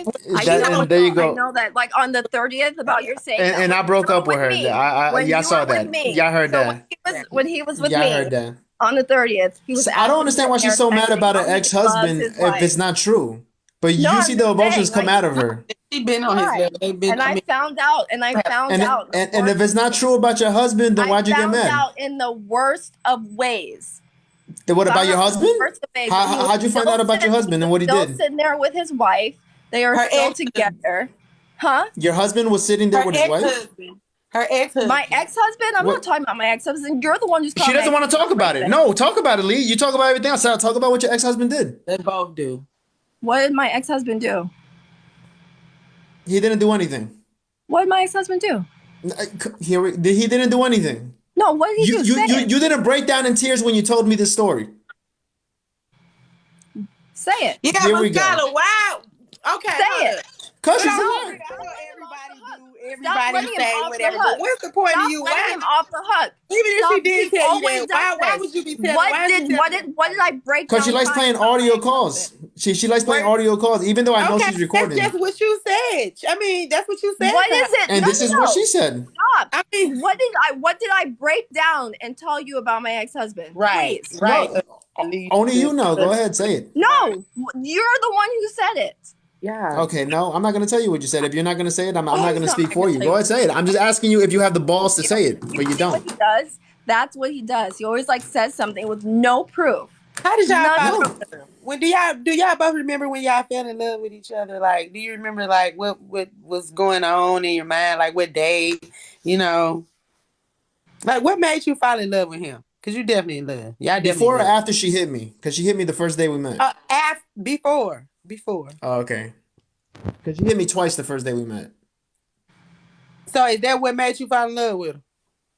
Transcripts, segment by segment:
And there you I go. know that. Like on the 30th, about you're saying that And when I you broke were up with with her. me, when Y'all you were saw with that. me. Y'all heard So that. when he was with Y'all heard me that. on the 30th, he was So I don't asking understand for why she's hair so mad texting about her how he loves ex-husband his if wife. it's not true. But No, you I'm see the just emotions saying, come like, out of her. She been on his right. level. They've been. And I I mean, found out, and I found out the And worst. if it's not true about your husband, then I why'd you get found mad? out in the worst of ways. Then what about Found your out in the husband? worst of ways that How'd you find out about your he husband and was what he still did? sitting there with his wife. They are her still ex, together. Huh? Your husband was sitting there her with his ex wife? husband, her ex My husband. ex-husband? I'm not What? talking about my ex-husband. You're the one who's She calling my doesn't want to talk ex-husband about it. racist. No, talk about it, Lee. You talk about everything else. Talk about what your ex-husband did. They both do. What did my ex-husband do? He didn't do anything. What did my ex-husband do? He didn't do anything. No, what did he do? Say it. You didn't break down in tears when you told me this story. Say it. Yeah, Here but we go. Skylar, wow. Okay, Say hold it. up. Cause But she's I know lying. everybody do, Stop everybody letting him say off the whatever. But hook. what's the point of Stop you? letting Why? him off the hook. Even if Stop. she did He tell you always that, does why this. would you be telling? Why is you telling? What did I break Cause she down likes crying playing about my audio ex-husband? calls. She likes playing Where? audio calls, even though I know Okay, she's that's recording. just what you said. I mean, that's what you said What to her. is it? And No, this is no, what no. she said. Stop. I mean, What did I break down and tell you about my ex-husband? right, Please. right. No, only you know. Go ahead, say it. No, you're the one who said it. Yeah. Okay, no, I'm not gonna tell you what you said. If you're not gonna say it, I'm not gonna No, I'm speak not for gonna you. tell Go you. ahead, say it. I'm just asking you if you have the balls to say it, You but you see what don't. he does? That's what he does. He always like says something with no proof. How did y'all None fall of in love? When do y'all both remember when y'all fell in love with each other? Like, do you remember like what was going on in your mind? Like what day? You know, like what made you fall in love with him? Cause you definitely in love. Y'all definitely Before in or love. after she hit me? Because she hit me the first day we met. Before. Oh, okay. Because she hit me twice the first day we met. So is that what made you fall in love with him?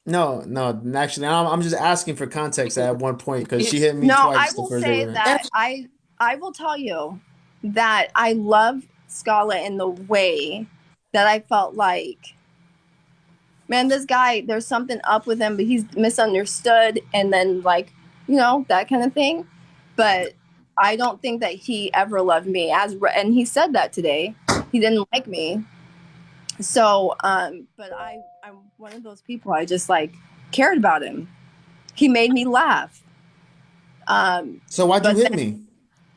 No, no, actually, I'm just asking for context at one point because she It's- hit me No, I twice the will first day we say met. that I will tell you that I love Scala in the way that I felt like, man, this guy, there's something up with him, but he's misunderstood, and then like, that kind of thing. But I don't think that he ever loved me and he said that today. He didn't like me. So, but I'm one of those people. I just like cared about him. He made me laugh. So why'd you But hit me?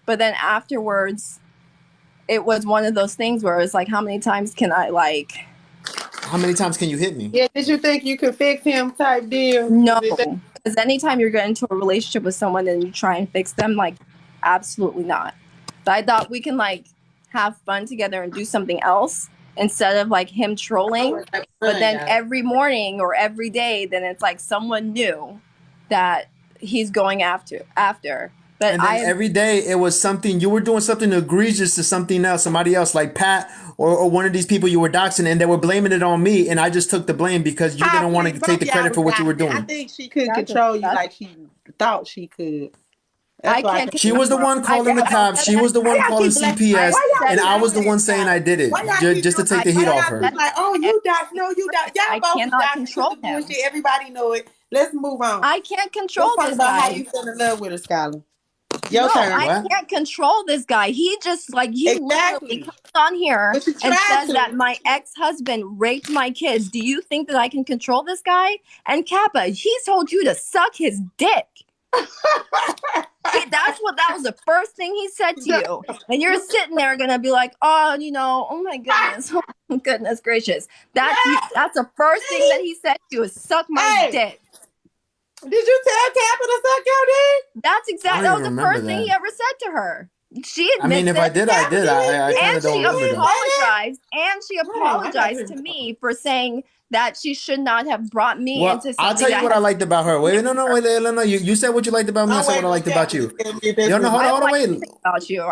But then afterwards, it was one of those things where it's like, how many times can I like? How many times can you hit me? Yeah, did you think you could fix him type deal? No, because anytime you're getting into a relationship with someone and you try and fix them, like, absolutely not. But I thought we can like have fun together and do something else instead of like him trolling. But then every morning or every day, then it's like someone new that he's going after. But And then every day it was something you were doing something egregious to something else, somebody else like Pat or one of these people you were doxing, and they were blaming it on me, and I just took the blame because you didn't want to take the credit for what you were doing. I think she could control you like she thought she could. I can't. She was the one calling the cops. She was the one calling CPS, and I was the one saying I did it just to take the heat off her. Like, oh, you dox, no, you dox. Y'all both cannot control him. bullshit. Everybody know it. Let's move on. I can't control Let's talk this about guy. how you fell in love with her, Skylar. Your No, turn. I can't control this guy. He just like literally comes on here and says that my ex-husband raped my kids. Do you think that I can control this guy? And Kappa, he told you to suck his dick. That was the first thing he said to you. And you're sitting there gonna be like, oh my goodness. Oh goodness gracious. That's the first thing that he said to you is suck my dick. Did you tell Kappa to suck your dick? That's exactly that was the first thing he ever said to her. She admits I mean, if I did, I did. I kind of don't remember that. And she apologized to me for saying that she should not have brought me into something. I'll tell you what I liked about her. Wait, no. You said what you liked about me. I said what I liked about you. No, hold on, wait. About you.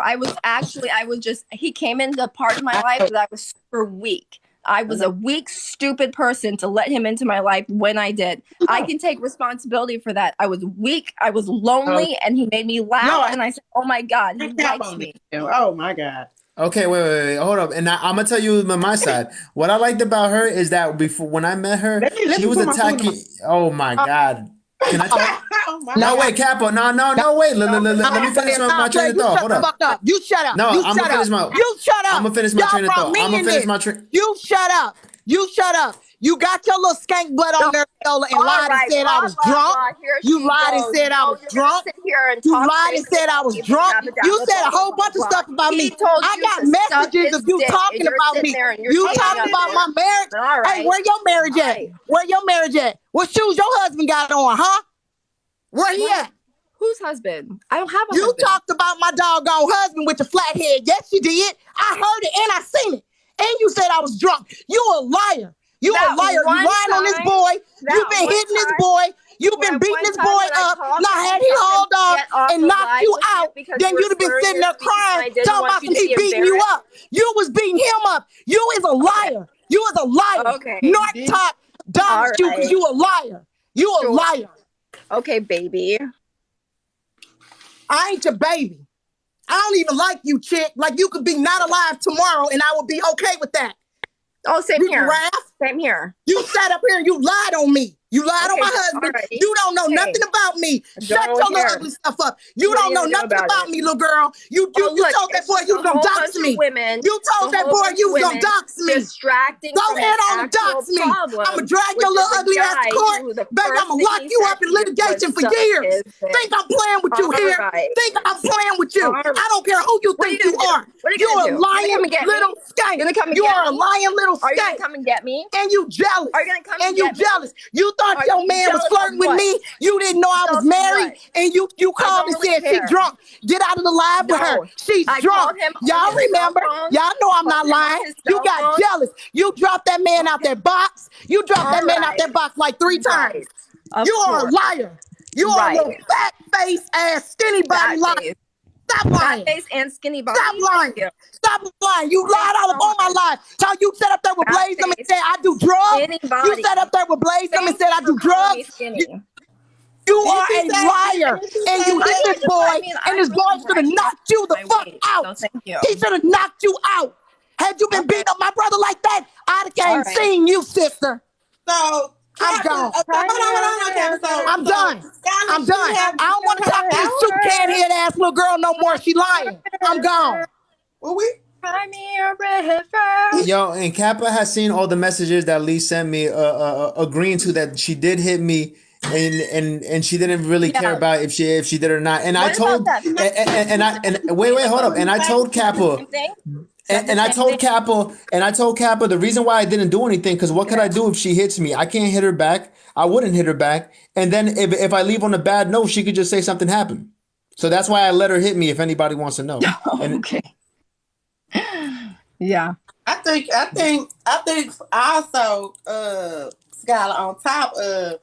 He came into a part of my life that I was super weak. I was a weak, stupid person to let him into my life when I did. I can take responsibility for that. I was weak. I was lonely, and he made me laugh. And I said, "Oh my God, he likes me." Oh my God. Okay, wait, hold up. And I'm gonna tell you my side. What I liked about her is that before when I met her, she was attacking. Oh my God. Can I talk? my No, God. wait, Capo. No, wait. Let me finish my train of thought. Hold Shut the up. fuck up. You shut up. No, You I'm shut gonna up. finish my. You shut up. I'm gonna finish my Y'all train of brought thought. me I'm gonna in finish this. my train. You shut up. You shut up. You got your little skank blood on there, Viola, and lied and said I was drunk. You lied and said I was drunk. You lied and said I was drunk. You said a whole bunch of stuff about me. I got messages of you talking about me. You talking about my marriage. Hey, where your marriage at? Where your marriage at? What shoes your husband got on, huh? Where he at? Whose husband? I don't have a You husband. talked about my doggone husband with the flat head. Yes, you did. I heard it and I seen it. And you said I was drunk. You a liar. You a That liar. You one lying on this time- boy. that You've been one hitting this time- boy. You've been That beating one this time boy when I up. called Now, him had and he told him hauled to off get off and the knocked live you with me out, because then you were you'd have been slurring sitting your there speech and I crying, didn't talking want about you some to he be beating you embarrassed. up. You was beating him up. You is a liar. You is a liar. Okay. North Top dogs you All because right. you a liar. You a Sure. liar. Okay, baby. I ain't your baby. I don't even like you, chick. Like, you could be not alive tomorrow and I would be okay with that. Oh, same You here. giraffe. Same here. You sat up here and you lied on me. You lied on Okay, my husband. alrighty. You don't know Okay. nothing about me. I Shut don't your little care. ugly stuff up. You What are don't you know gonna do nothing about about it? me, little girl. You Oh, look, told that it's boy just you a was gonna whole dox bunch of me. women. You told It's a that whole boy bunch you of was gonna women dox me. distracting Go from ahead the on and actual dox me. problem. I'ma drag which your is little a ugly ass to guy court. who the Baby, first I'ma thing lock he you said up in to you litigation was for suck years. his dick. Think I'm playing with you here? Alright. Think I'm playing with you? Alright. I don't care who you What are think you you gonna do? are. What are you You're gonna a do? You gonna lying come and get me? little skank. You gonna come and You get are a me? lying little Are you gonna skank. come and get me? And you jealous. Are you gonna come And and you get me? jealous. You thought Are your you man was jealous flirting of with what? me. You didn't know I was Jealous of married. what? And you I called don't and really said she care. drunk. Get out of the live with her. No. She's I drunk. called him on Y'all his cell remember. phone. Y'all know I'm not Called him on lying. his You cell got phone. jealous. You dropped that man out that box. You dropped that man out Alright. that box like 3 times. Right. Of You are a course. liar. You are a little Right. fat face ass skinny body Fat liar. face. Stop lying. Fat face and skinny body. Stop lying. Thank you. Stop lying. You lied all so upon my much. life. So you sat up there with Fat Blaze them and face, said I do drugs. skinny You body. sat up there with Blaze them and Thank said you I do for calling me drugs. skinny. You Did are she a say- liar. did she And say you that? hit this boy, I mean, and this I boy was should have right knocked you the my fuck weight, out. so thank you. He should have knocked you out. Had you been Okay. beating up my brother like that, I'd have came All right. seen you, sister. So I'm Captain, gone. hold on, Captain. So I'm done. Skylar, I'm she done. have- I don't want to talk to this soup can head ass little girl no more. She lying. I'm gone. Well, we Cry me a river. Yo, and Kappa has seen all the messages that Lee sent me, agreeing to that she did hit me, and she didn't really care Yeah. about if she did or not. And I What told, about that? and wait, hold up, and I told Kappa. Same thing? And I told Kappa the reason why I didn't do anything, because what could I do if she hits me? I can't hit her back. I wouldn't hit her back. And then if I leave on a bad note, she could just say something happened. So that's why I let her hit me, if anybody wants to know. And Okay. Yeah. I think also, Skylar, on top of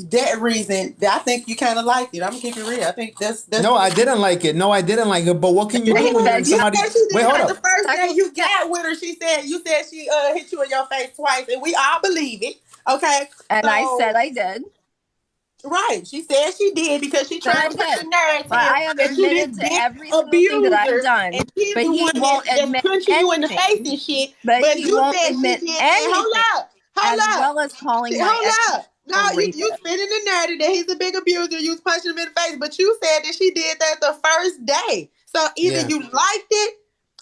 that reason, I think you kind of liked it. I'm gonna keep it real. I think that's no, I didn't like it. No, I didn't like it. But what can you do when somebody? Wait, hold The up. first day you got with her, you said she hit you in your face twice, and we all believe it. Okay, And I said I did. right. She said she did because she tried to put the narrative. But I have that you admitted this to big every single thing that I've abuser, done. and she's But the he one won't that's admit punching you in the face anything. and shit. But he you won't said admit she did. anything. Hold As up. well as calling my Hold ex up. No, a you rapist. spinning the narrative that he's a big abuser. You was punching him in the face, but you said that she did that the first day. So either Yeah. you liked it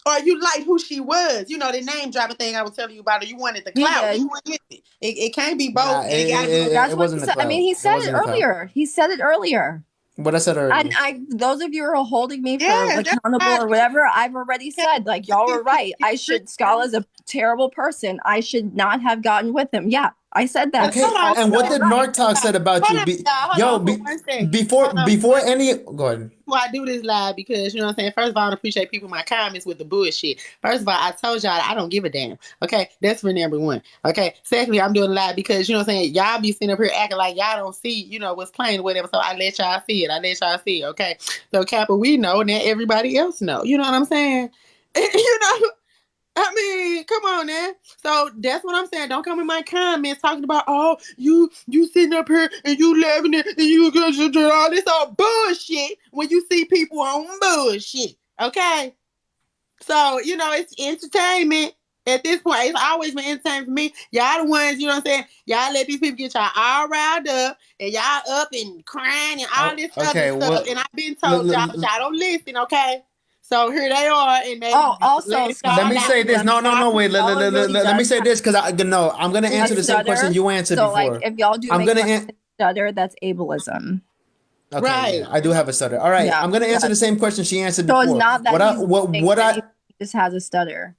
or you liked who she was. You know, the name dropping thing I was telling you about her. You wanted the He clout. did. You wanted it. It can't be both. Nah, It gotta be That's it what wasn't he the said. I mean, clout. he It said it wasn't the clout. earlier. He said it earlier. What I said earlier. And those of you who are holding me for Yes, that's accountable right. or whatever, I've already said, like, y'all were right. Scala's a terrible person. I should not have gotten with him. Yeah, I said that. Okay, Hold on. and what did Narc Talk said about you? Hold on, y'all. Hold on for 1 second. Before Hold on. before any, go ahead. Why I do this live because you know what I'm saying. First of all, I appreciate people in my comments with the bullshit. First of all, I told y'all I don't give a damn. Okay, that's for number one. Okay, secondly, I'm doing live because you know what I'm saying. Y'all be sitting up here acting like y'all don't see, you know, what's playing or whatever. So I let y'all see it. Okay, so Kappa, we know, and then everybody else know. You know what I'm saying? You know. I mean, come on now. So that's what I'm saying. Don't come in my comments talking about, oh, you sitting up here and you laughing and you all this all bullshit when you see people on bullshit. Okay? So, you know, it's entertainment. At this point, it's always been entertaining for me. Y'all the ones, you know what I'm saying? Y'all let these people get y'all all riled up and y'all up and crying and all this okay, other well, stuff. And I've been told y'all don't listen, okay? So here they are, and they also, let me say this. No, wait. Let me say this because I'm gonna answer the same question you answered before. Like, if y'all do I'm gonna stutter, that's ableism. Okay, right. Yeah, I do have a stutter. All right, I'm gonna answer the same question she answered before. So it's not that he just has a stutter,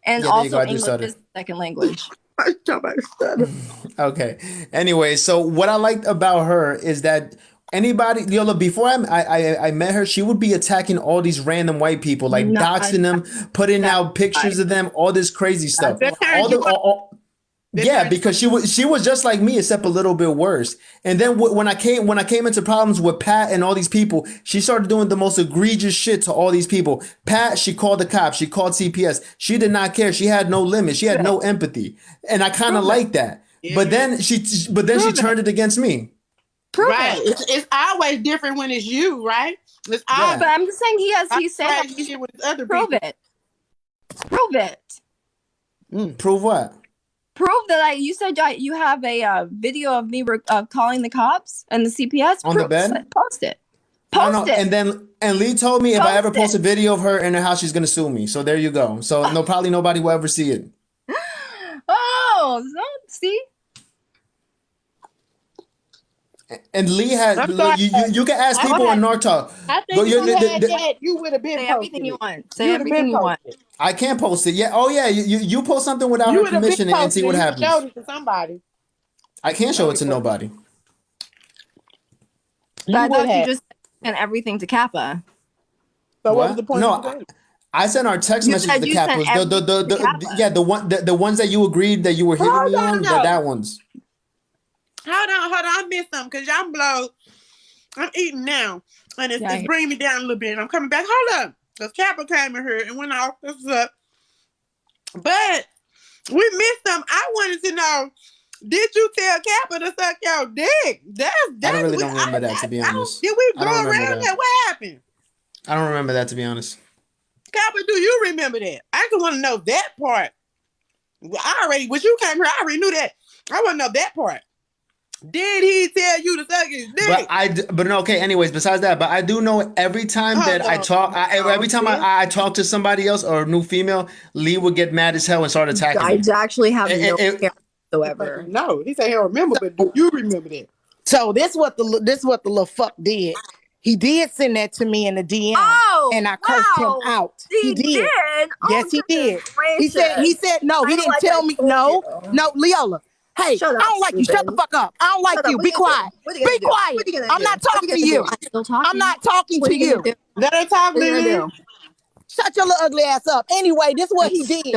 and yeah, also English is second language. Okay. Anyway, so what I liked about her is that anybody, before I met her, she would be attacking all these random white people, like doxing them, putting out pictures of them, all this crazy stuff. Yeah, because she was just like me, except a little bit worse. And then when I came into problems with Pat and all these people, she started doing the most egregious shit to all these people. Pat, she called the cops, she called CPS. She did not care. She had no limit. She had no empathy, and I kind of like that. Yeah. But then she turned it against me. Right. It's always different when it's you, right? It's but I'm just saying he's saying that shit with other prove people. Prove it. Prove what? Prove that you said you have a video of me calling the cops and the CPS on the bed. Post it. Post it. And Lee told me if I ever post a video of her in her house, she's gonna sue me. So there you go. So probably nobody will ever see it. Oh, see. And Lee had you can ask people on North Talk. I think you would have been say everything you want. Say everything you want. I can't post it. Yeah. Oh yeah. You post something without her permission and see what happens. Showed it to somebody. I can't show it to nobody. I thought you just sent everything to Kappa. So what was the point? No, I sent our text message to Kappa. The ones that you agreed that you were hitting me on. That ones. Hold on. I missed something because y'all blow. I'm eating now, and it's bringing me down a little bit. I'm coming back. Hold up, because Kappa came in here and went off. This is up. But we missed them. I wanted to know: did you tell Kappa to suck your dick? I really don't remember that, to be honest. Did we go around that? What happened? I don't remember that, to be honest. Kappa, do you remember that? I just want to know that part. When you came here, I already knew that. I want to know that part. Did he tell you to suck his dick? But okay. Anyways, besides that, but I do know every time I talk to somebody else or a new female, Lee would get mad as hell and start attacking me. I actually have no care whatsoever. No, he said he don't remember, but do you remember that? So this what the little fuck did. He did send that to me in the DM, and I cursed him out. He did. Yes, he did. He said no. He didn't tell me no, Leola. Hey, I don't like you. Shut the fuck up. I don't like you. Be quiet. Be quiet. I'm not talking to you. I'm not talking to you. Let her talk to you. Shut your little ugly ass up. Anyway, this is what he did. He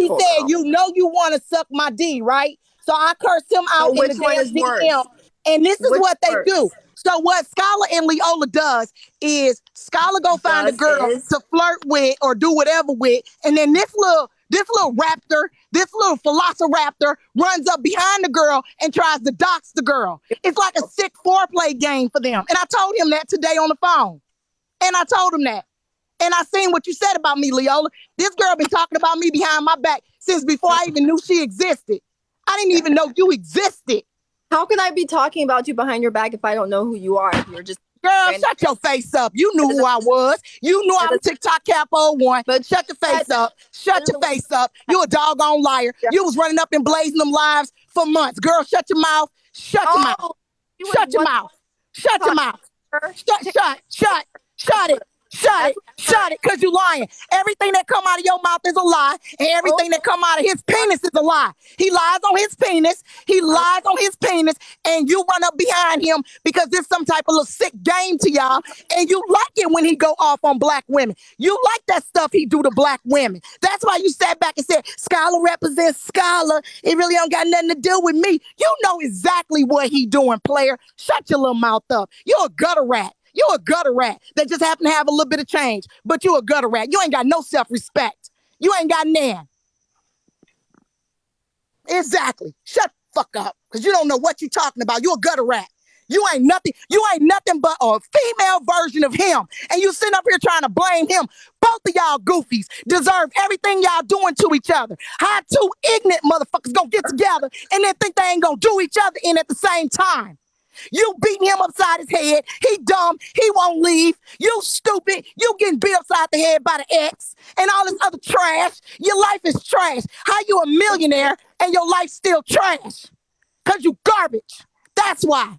said, you want to suck my D, right? So I cursed him out in the DM. And this is what they do. So what Scholar and Leola does is Scholar go find a girl to flirt with or do whatever with. And then this little raptor, this little velociraptor runs up behind the girl and tries to dox the girl. It's like a sick foreplay game for them. And I told him that today on the phone. And I told him that. And I seen what you said about me, Leola. This girl been talking about me behind my back since before I even knew she existed. I didn't even know you existed. How can I be talking about you behind your back if I don't know who you are? If you're just girl, shut your face up. You knew who I was. You knew I was TikTok Capo 1. But shut your face up. Shut your face up. You a doggone liar. You was running up and blazing them lives for months. Girl, shut your mouth. Shut your mouth. Shut your mouth. Shut your mouth. Shut it. Shut it, because you lying. Everything that come out of your mouth is a lie, and everything that come out of his penis is a lie. He lies on his penis. He lies on his penis, and you run up behind him because there's some type of little sick game to y'all, and you like it when he go off on black women. You like that stuff he do to black women. That's why you sat back and said, Scholar represents Scholar. It really don't got nothing to do with me. You know exactly what he doing, player. Shut your little mouth up. You're a gutter rat. You're a gutter rat that just happen to have a little bit of change, but you're a gutter rat. You ain't got no self-respect. You ain't got none. Exactly. Shut the fuck up, because you don't know what you're talking about. You're a gutter rat. You ain't nothing. You ain't nothing but a female version of him. And you sitting up here trying to blame him. Both of y'all goofies deserve everything y'all doing to each other. How two ignorant motherfuckers gonna get together and then think they ain't gonna do each other in at the same time? You beating him upside his head. He dumb. He won't leave. You stupid. You getting beat upside the head by the ex and all this other trash. Your life is trash. How you a millionaire and your life still trash? Because you garbage. That's why.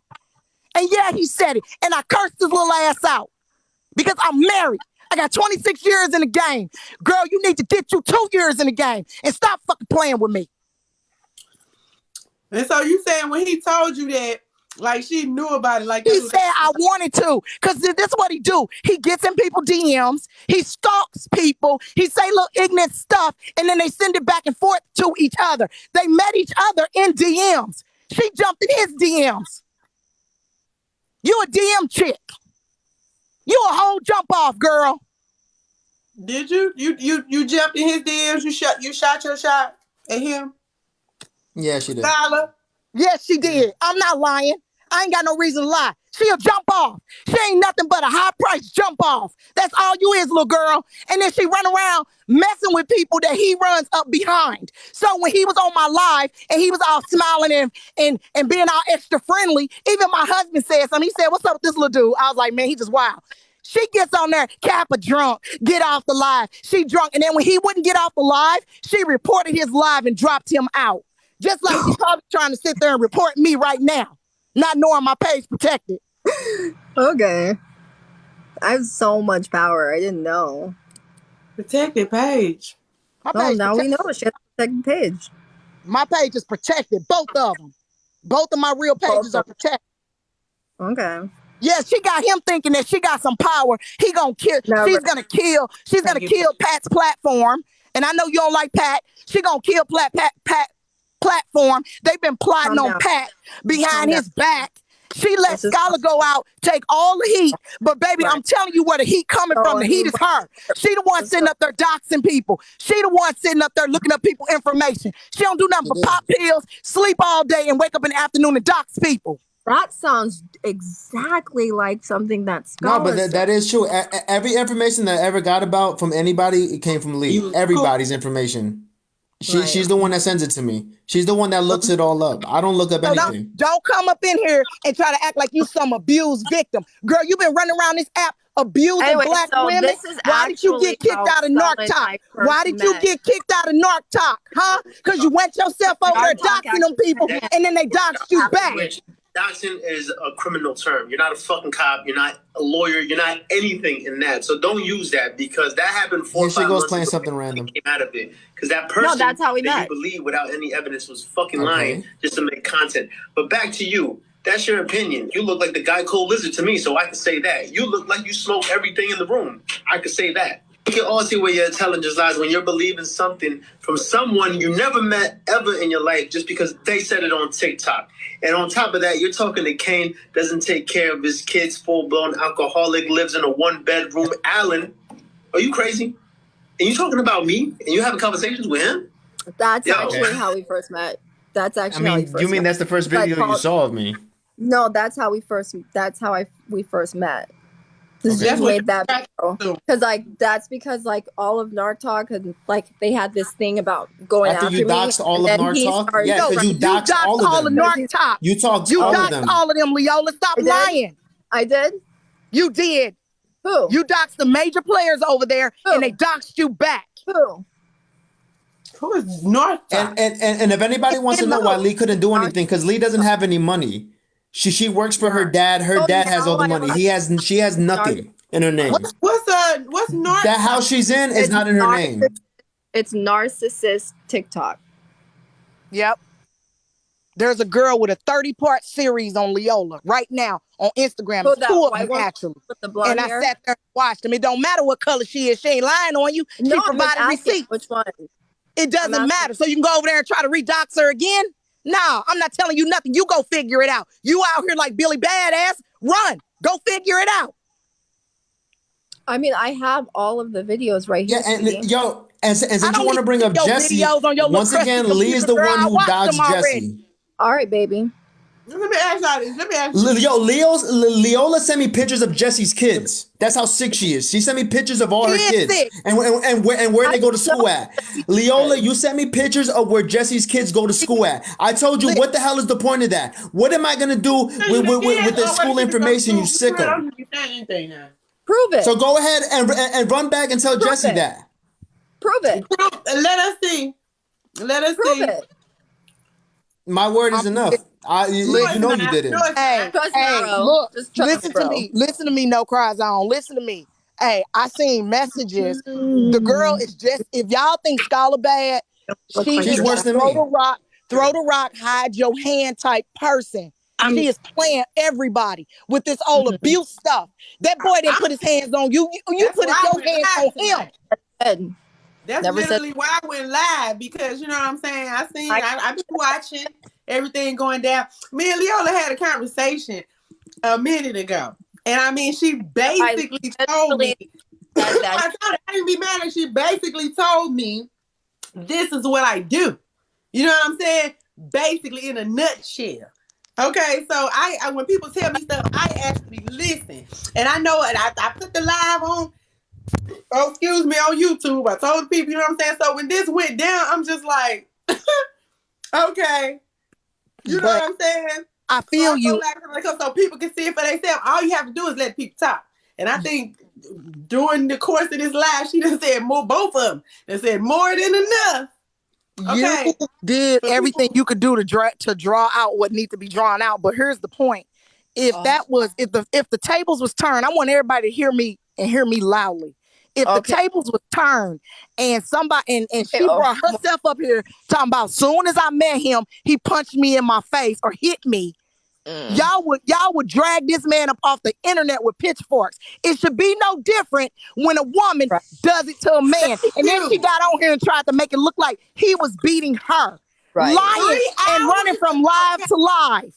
And yeah, he said it. And I cursed his little ass out because I'm married. I got 26 years in the game. Girl, you need to get you 2 years in the game and stop fucking playing with me. And so you saying when he told you that, like she knew about it, like he said I wanted to, because this is what he do. He gets in people DMs, he stalks people, he say little ignorant stuff, and then they send it back and forth to each other. They met each other in DMs. She jumped in his DMs. You a DM chick. You a whole jump off, girl. Did you? You jumped in his DMs, you shot your shot at him? Yeah, she did. Skylar? Yes, she did. I'm not lying. I ain't got no reason to lie. She a jump off. She ain't nothing but a high price jump off. That's all you is, little girl. And then she run around messing with people that he runs up behind. So when he was on my live and he was all smiling and being all extra friendly, even my husband said something. He said, "What's up with this little dude?" I was like, "Man, he just wild." She gets on there, Kappa drunk, get off the live. She drunk. And then when he wouldn't get off the live, she reported his live and dropped him out. Just like she's probably trying to sit there and report me right now, not knowing my page protected. Okay. I have so much power. I didn't know. Protected page. My Oh, page now we know she has a second page. My page is protected. Both of them. Both of my real pages are protected. Okay. Yeah, she got him thinking that she got some power. He gonna kill. She's gonna kill. She's gonna kill Pat's platform. And I know you don't like Pat. She gonna kill Pat platform. They've been plotting on Pat behind his back. She let Skylar go out, take all the heat. But baby, I'm telling you where the heat coming from. The heat is her. She the one sitting up there doxing people. She the one sitting up there looking up people information. She don't do nothing but pop pills, sleep all day, and wake up in the afternoon and dox people. That sounds exactly like something that Skylar No, but that is true. Every information that I ever got about from anybody, it came from Lee. Everybody's information. She's the one that sends it to me. She's the one that looks it all up. I don't look up anything. Don't come up in here and try to act like you some abused victim. Girl, you've been running around this app abusing black women. Why did you get kicked out of Narc Talk? Why did you get kicked out of Narc Talk? Huh? Because you went yourself over there doxing them people and then they doxed you back. Doxing is a criminal term. You're not a fucking cop. You're not a lawyer. You're not anything in that. So don't use that because that happened 4 or 5 months playing ago. something random. Came out of it because that person that's how we that met. you believe without any evidence was fucking lying just to make content. But back to you. That's your opinion. You look like the guy Cold Lizard to me, so I can say that. You look like you smoke everything in the room. I could say that. You can all see where your intelligence lies when you're believing something from someone you never met ever in your life just because they said it on TikTok. And on top of that, you're talking to Kane, doesn't take care of his kids, full-blown alcoholic, lives in a 1-bedroom. Alan, are you crazy? And you talking about me? And you having conversations with him? That's actually how we first met. That's actually how we first met. You mean that's the first video you saw of me? No, that's how we first met. This just made that video. Because that's because all of Narc Talk and they had this thing about going after me. You doxed all of Narc Talk? Yeah, because you doxed all of them. Narc Talk. You talked you all doxed of them. all of them, Leola. Stop lying. I did? You did. Who? You doxed the major players over there and they doxed you back. Who? Who is Narc Talk? And if anybody wants to know why Lee couldn't do anything, because Lee doesn't have any money. She works for her dad. Her dad has all the money. She has nothing in her name. What's Narc? That house she's in is not in her name. It's Narcissist TikTok. Yep. There's a girl with a 30-part series on Leola right now on Instagram. Two of them actually. And I sat there and watched them. It don't matter what color she is. She ain't lying on you. She provided receipts. Which one? It doesn't matter. So you can go over there and try to redox her again? No, I'm not telling you nothing. You go figure it out. You out here like Billy Badass. Run. Go figure it out. I mean, I have all of the videos right here. Yeah, and since you want to bring up Jesse, once again, Lee is the one who doxed Jesse. All right, baby. Let me ask y'all this. Let me ask you. Yo, Leola sent me pictures of Jesse's kids. That's how sick she is. She sent me pictures of all her kids and where they go to school at. Leola, you sent me pictures of where Jesse's kids go to school at. I told you, what the hell is the point of that? What am I gonna do with the school information, you sicko? Prove it. So go ahead and run back and tell Jesse that. Prove it. Let us see. Let us Prove see. it. My word is enough. You know you did it. Hey, Trust me, bro. look, Just trust listen me, to bro. me. Listen to me, No Cry Zone. Listen to me. Hey, I seen messages. The girl is just, if y'all think Scholar bad, she's worse than throw me. throw the rock, hide your hand type person. She is playing everybody with this old abuse stuff. That boy didn't put his hands on you. You put your hands on him. Good. That's Never literally why I went live, because you know what I'm saying. I've been watching everything going down. Me and Leola had a conversation a minute ago, and I mean, she basically told me. I didn't be mad, and she basically told me, "This is what I do." You know what I'm saying? Basically, in a nutshell. Okay, so I when people tell me stuff, I actually listen, and I know it. I put the live on. Oh, excuse me, on YouTube. I told the people, you know what I'm saying? So when this went down, I'm just like, okay. You know what I'm saying? I feel you. So people can see it for themselves. All you have to do is let people talk. And I think during the course of this live, she done said more, both of them. They said more than enough. Okay. You did everything you could do to draw out what needs to be drawn out. But here's the point. If the tables was turned, I want everybody to hear me and hear me loudly. If the tables was turned and somebody and she brought herself up here talking about, soon as I met him, he punched me in my face or hit me. Y'all would drag this man up off the internet with pitchforks. It should be no different when a woman does it to a man. And then she got on here and tried to make it look like he was beating her. Lying and running from live to live.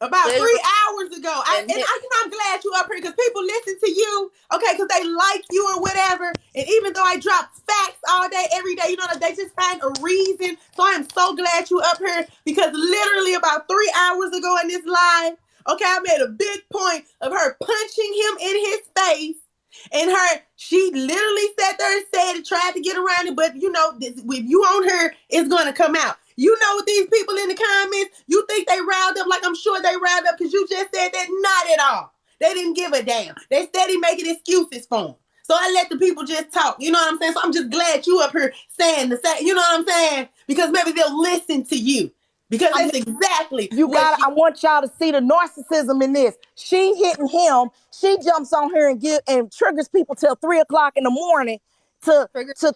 About 3 hours ago. I'm glad you up here, because people listen to you, okay, because they like you or whatever. And even though I drop facts all day, every day, you know, they just find a reason. So I am so glad you up here, because literally about 3 hours ago in this live, okay, I made a big point of her punching him in his face. And she literally sat there and said it, tried to get around it, but you know, with you on her, it's going to come out. You know what these people in the comments, you think they riled up like I'm sure they riled up because you just said that? Not at all. They didn't give a damn. They steady making excuses for them. So I let the people just talk. You know what I'm saying? So I'm just glad you up here saying the same. You know what I'm saying? Because maybe they'll listen to you. Because that's exactly I want y'all to see the narcissism in this. She hitting him. She jumps on her and triggers people till 3 o'clock in the morning to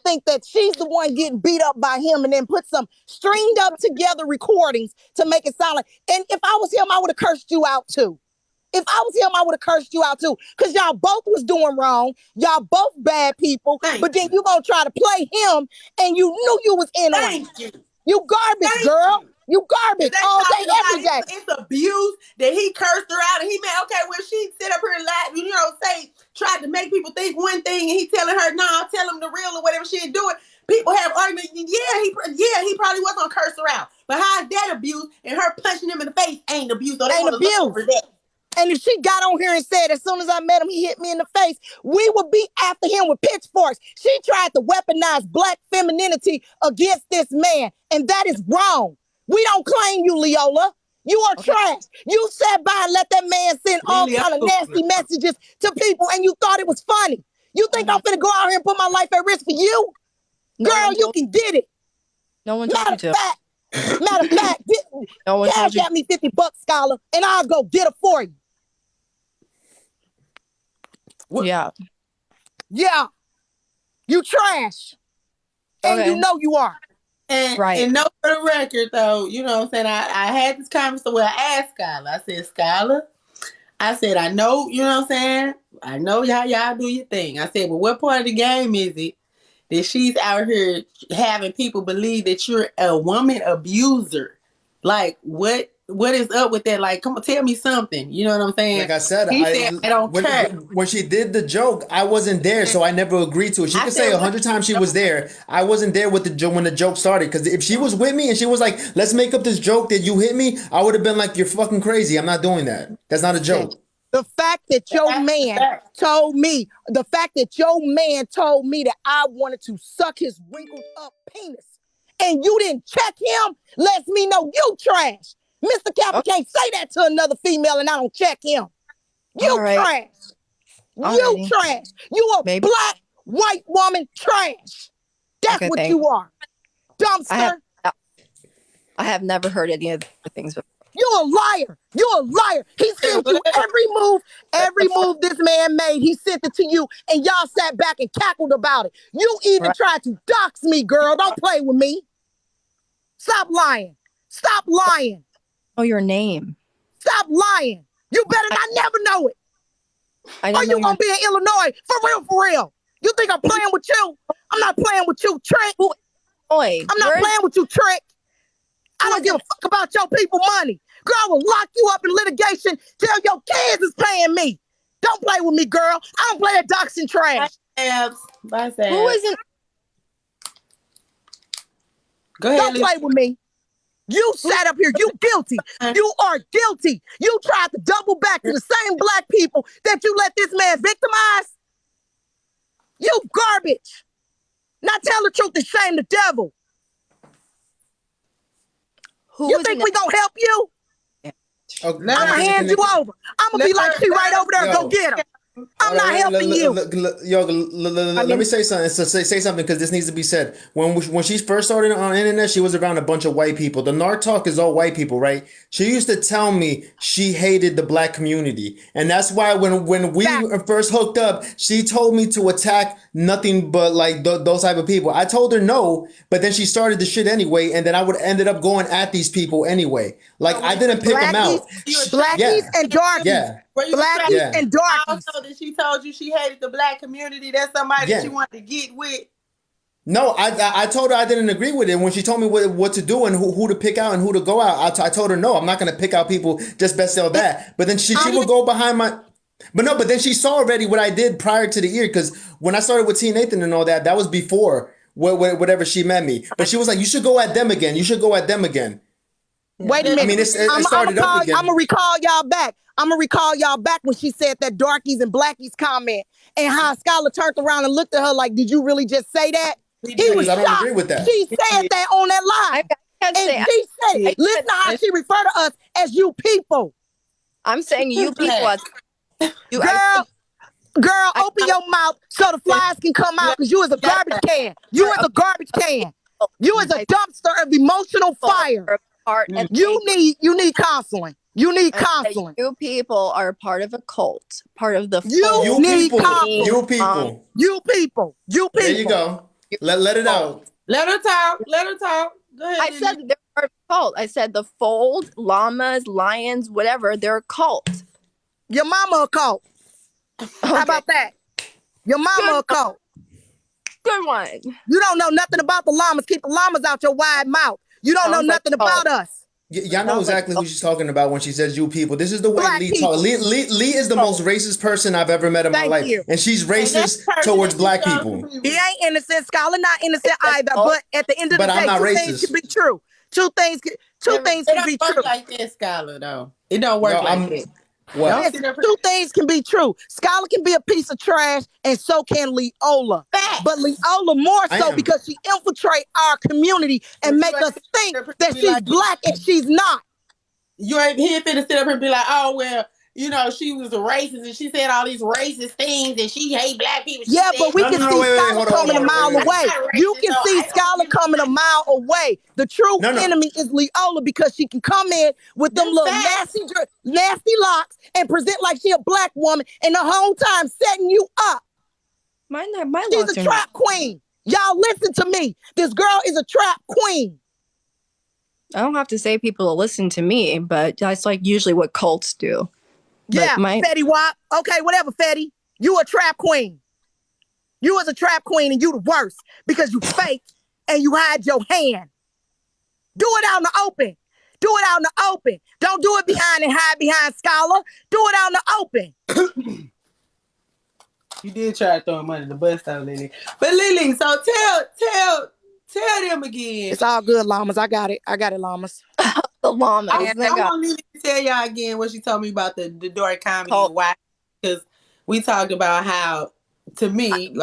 think that she's the one getting beat up by him, and then put some stringed up together recordings to make it sound like. And if I was him, I would have cursed you out too. If I was him, I would have cursed you out too. Because y'all both was doing wrong. Y'all both bad people. But then you gonna try to play him, and you knew you was in on it. You garbage, girl. You garbage all day, every day. It's abuse that he cursed her out, and he meant, okay, when she sit up here and lie, you know, tried to make people think one thing, and he telling her, nah, tell him the real or whatever she ain't doing. People have arguments. Yeah, he probably was gonna curse her out. But how is that abuse? And her punching him in the face ain't abuse. So they ain't abuse. Look over that. And if she got on here and said, as soon as I met him, he hit me in the face, we would be after him with pitchforks. She tried to weaponize black femininity against this man, and that is wrong. We don't claim you, Leola. You are trash. You sat by and let that man send all kind of nasty messages to people, and you thought it was funny. You think I'm finna go out here and put my life at risk for you? Girl, you can get it. No one told you to. Matter of fact, cash at me $50, Scholar, and I'll go get it for you. Yeah. Yeah. You trash. And you know you are. And no, for the record, though, you know what I'm saying? I had this conversation where I asked Scholar. I said, Scholar, I know, you know what I'm saying? I know y'all do your thing. I said, but what part of the game is it that she's out here having people believe that you're a woman abuser? Like, what what is up with that? Like, come on, tell me something. You know what I'm saying? Like I said, He said, I don't care. when she did the joke, I wasn't there, so I never agreed to it. She could say 100 times she was there. I wasn't there with the joke when the joke started. Because if she was with me and she was like, "Let's make up this joke that you hit me," I would have been like, "You're fucking crazy. I'm not doing that. That's not a joke." The fact that your man told me that I wanted to suck his wrinkled up penis, and you didn't check him, lets me know you trash. Mr. Kappa can't say that to another female and I don't check him. You trash. You trash. You a black, white woman trash. That's what you are. Dumpster. I have never heard any of the things before. You're a liar. You're a liar. He sent you every move this man made. He sent it to you, and y'all sat back and cackled about it. You even tried to dox me, girl. Don't play with me. Stop lying. Stop lying. Oh, your name. Stop lying. You better not never know it. Or you gonna be in Illinois. For real. You think I'm playing with you? I'm not playing with you, Trick. I'm not playing with you, Trick. I don't give a fuck about your people money. Girl, I will lock you up in litigation till your kids is paying me. Don't play with me, girl. I don't play that doxing trash. Bye, Sam. Who isn't? Go ahead. Don't play with me. You sat up here. You guilty. You are guilty. You tried to double back to the same black people that you let this man victimize. You garbage. Now tell the truth and shame the devil. You think we gonna help you? I'm gonna hand you over. I'm gonna be like, she right over there. Go get him. I'm not helping you. Let me say something. Say something because this needs to be said. When she first started on the internet, she was around a bunch of white people. The Narc Talk is all white people, right? She used to tell me she hated the black community, and that's why when we first hooked up, she told me to attack nothing but like those type of people. I told her no, but then she started the shit anyway, and then I would ended up going at these people anyway. Like I didn't pick them out. Blackies and darkies. Yeah. Blackies and darkies. Also, that she told you she hated the black community. That's somebody that you wanted to get with. No, I told her I didn't agree with it when she told me what to do and who to pick out and who to go out. I told her no, I'm not going to pick out people just best sell that. But then she would go behind my. But then she saw already what I did prior to the year, because when I started with T Nathan and all that was before whatever she met me. But she was like, you should go at them again. You should go at them again. Wait a minute. I mean, it started up again. I'm gonna recall y'all back. When she said that darkies and blackies comment, and how Skylar turned around and looked at her like, "Did you really just say that?" He was shocked. I don't agree with that. She said that on that live, and she said, "Listen to how she referred to us as you people." I'm saying you people. Girl, open your mouth so the flies can come out, because you is a garbage can. You is a garbage can. You is a dumpster of emotional fire. You need counseling. You need counseling. You people are part of a cult. Part of the You people. There you go. Let it out. Let her talk. Go ahead. I said they're part of a cult. I said the fold, llamas, lions, whatever, they're a cult. Your mama a cult. How about that? Your mama a cult. Good one. You don't know nothing about the llamas. Keep the llamas out your wide mouth. You don't know nothing about us. Y'all know exactly who she's talking about when she says you people. This is the way Lee talks. Lee is the most racist person I've ever met in my life. And she's racist towards black people. He ain't innocent. Scholar not innocent either. But at the end of the day, two things can be true. Two things can be true. Like that, Scholar, though. It don't work like that. What? Two things can be true. Scholar can be a piece of trash, and so can Leola. But Leola more so because she infiltrate our community and make us think that she's black and she's not. You ain't here finna sit up and be like, oh, well, you know, she was a racist and she said all these racist things and she hate black people. Yeah, but we can see Skylar coming a mile away. You can see Skylar coming a mile away. The true enemy is Leola, because she can come in with them little nasty locks and present like she a black woman, and the whole time setting you up. She's a trap queen. Y'all listen to me. This girl is a trap queen. I don't have to say people to listen to me, but that's like usually what cults do. Yeah, Fetty Wap. Okay, whatever, Fetty. You a trap queen. You was a trap queen, and you the worst because you fake and you hide your hand. Do it out in the open. Do it out in the open. Don't do it behind and hide behind Scholar. Do it out in the open. You did try to throw him under the bus, though, Lily. But Lily, so tell them again. It's all good, llamas. I got it, llamas. The llamas. I want Lily to tell y'all again what she told me about the dark comedy and why. Because we talked about how, to me,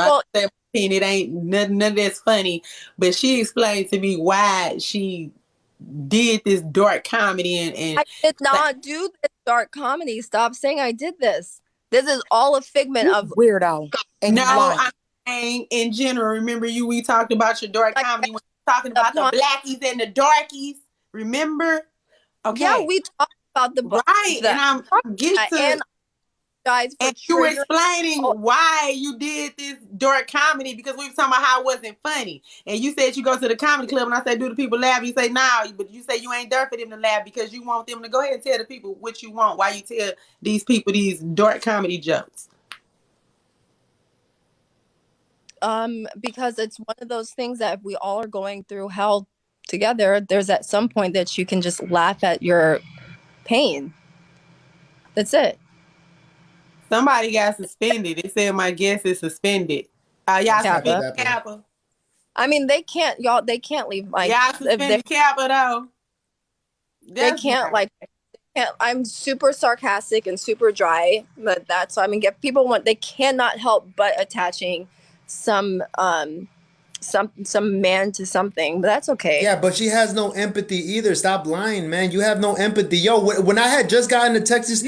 it ain't none of that's funny. But she explained to me why she did this dark comedy and I did not do this dark comedy. Stop saying I did this. This is all a figment of weirdo. And no, I'm saying in general. Remember we talked about your dark comedy when we were talking about the blackies and the darkies. Remember? Okay. Yeah, we talked about the right, and I'm getting to and guys. And you were explaining why you did this dark comedy because we were talking about how it wasn't funny. And you said you go to the comedy club and I said, do the people laugh? You say, nah, but you say you ain't there for them to laugh because you want them to go ahead and tell the people what you want. Why you tell these people these dark comedy jokes? Because it's one of those things that if we all are going through hell together, there's at some point that you can just laugh at your pain. That's it. Somebody got suspended. It said my guest is suspended. Y'all suspended Kappa. I mean, they can't leave my y'all suspended Kappa though. They can't I'm super sarcastic and super dry, but that's they cannot help but attaching some man to something, but that's okay. Yeah, but she has no empathy either. Stop lying, man. You have no empathy. Yo, when I had just gotten to Texas,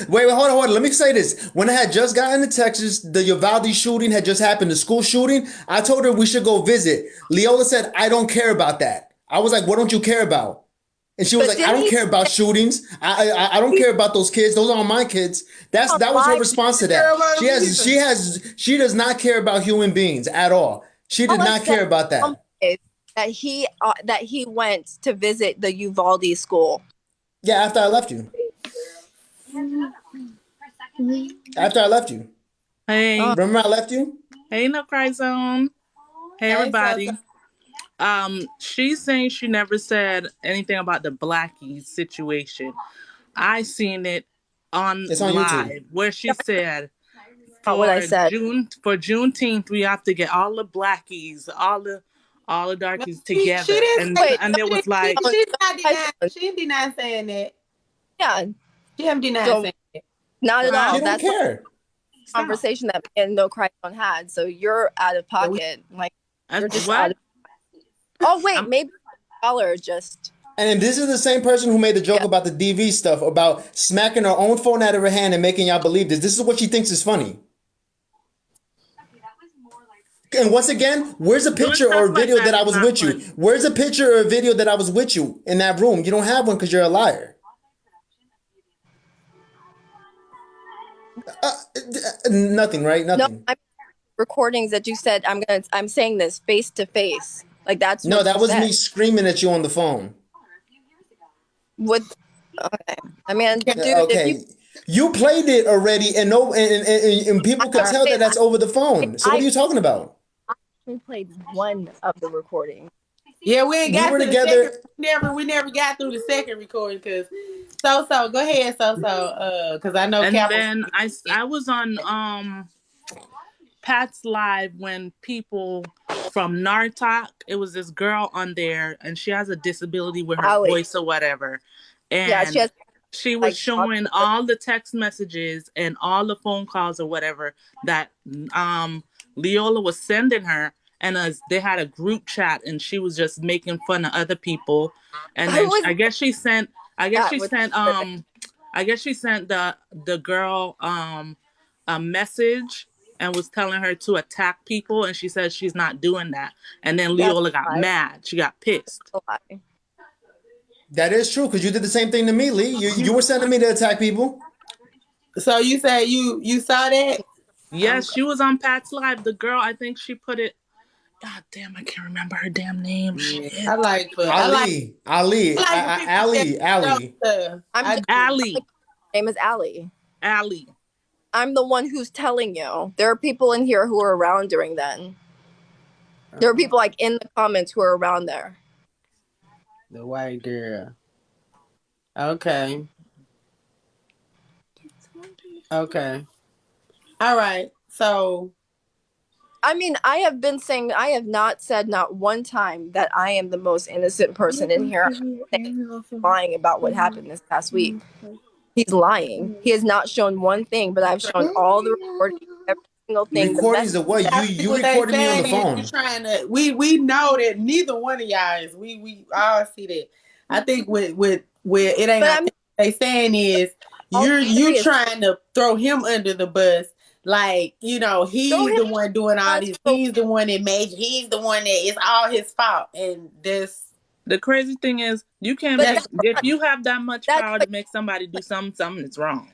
wait, hold on. Let me say this. When I had just gotten to Texas, the Uvalde shooting had just happened, the school shooting. I told her we should go visit. Leola said, I don't care about that. I was like, what don't you care about? And she was like, I don't care about shootings. I don't care about those kids. Those aren't my kids. That was her response to that. She does not care about human beings at all. She did not care about that. That he went to visit the Uvalde school. Yeah, after I left you. After I left you. Hey. Remember I left you? Hey, No Cry Zone. Hey, everybody. She's saying she never said anything about the Blackies situation. I seen it on live YouTube, where she said what I said. For Juneteenth we have to get all the Blackies, all the darkies together. And it was like she didn't deny saying that. Yeah. She haven't denied saying it. Not at all. She don't care. Conversation that me and No Cry Zone had. So you're out of pocket. You're just out of Oh wait, maybe Scholar just. And this is the same person who made the joke about the DV stuff, about smacking her own phone out of her hand and making y'all believe this. This is what she thinks is funny. And once again, where's a picture or a video that I was with you? Where's a picture or a video that I was with you in that room? You don't have one because you're a liar. Nothing, right? Nothing. No, recordings that you said I'm saying this face to face. Like that's no, that was me screaming at you on the phone. Okay. I mean, dude, okay. You played it already, and people could tell that that's over the phone. So what are you talking about? I played one of the recordings. Yeah, we got together. We never got through the second recording because so go ahead, because I know. And then I was on Pat's live when people from Nartok, it was this girl on there, and she has a disability with her voice or whatever, and she was showing all the text messages and all the phone calls or whatever that Leola was sending her. And they had a group chat, and she was just making fun of other people. And then I guess she sent the girl a message and was telling her to attack people, and she said she's not doing that. And then Leola got mad. She got pissed. That is true, because you did the same thing to me, Lee. You were sending me to attack people. So you say you saw that? Yes, she was on Pat's live. The girl, I think she put it. God damn, I can't remember her damn name. Shit. I like Ali. Ali. Allie. Name is Allie. Allie. I'm the one who's telling you. There are people in here who were around during then. There are people in the comments who are around there. The white girl. Okay. Okay. All right. So I mean, I have been saying, I have not said not one time that I am the most innocent person in here. I'm lying about what happened this past week. He's lying. He has not shown one thing, but I've shown all the recordings, every single thing. Recordings of what? You what they recorded me on the saying is phone. you trying to. We know that neither one of y'all is. We all see that. I think with it ain't. What they saying is you trying to throw him under the bus. Like, you know, he's the one doing all these. He's the one that made. He's the one that it's all his fault. And this. The crazy thing is, you can't make, if you have that much power to make somebody do something that's wrong.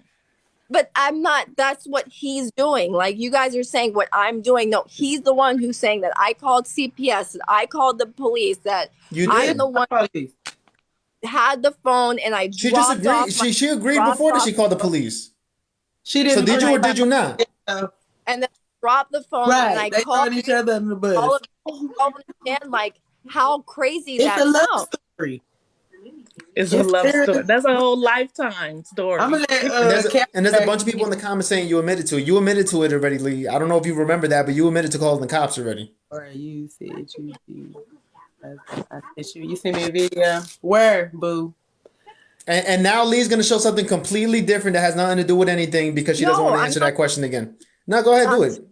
But I'm not, that's what he's doing. Like, you guys are saying what I'm doing. No, he's the one who's saying that I called CPS, that I called the police, that I'm the one who had the phone and I She just agreed. She agreed before that she called the police. She didn't. So did you or did you not? And then dropped the phone and I called each other in the bus. All understand, like, how crazy that sounds. Love story. It's a love story. That's a whole lifetime story. I'm gonna let, and there's a bunch of people in the comments saying you admitted to it. You admitted to it already, Lee. I don't know if you remember that, but you admitted to calling the cops already. Or you said you sent me a video. Where, boo? And now Lee's gonna show something completely different that has nothing to do with anything because she doesn't want to answer that question again. No, go ahead, do it.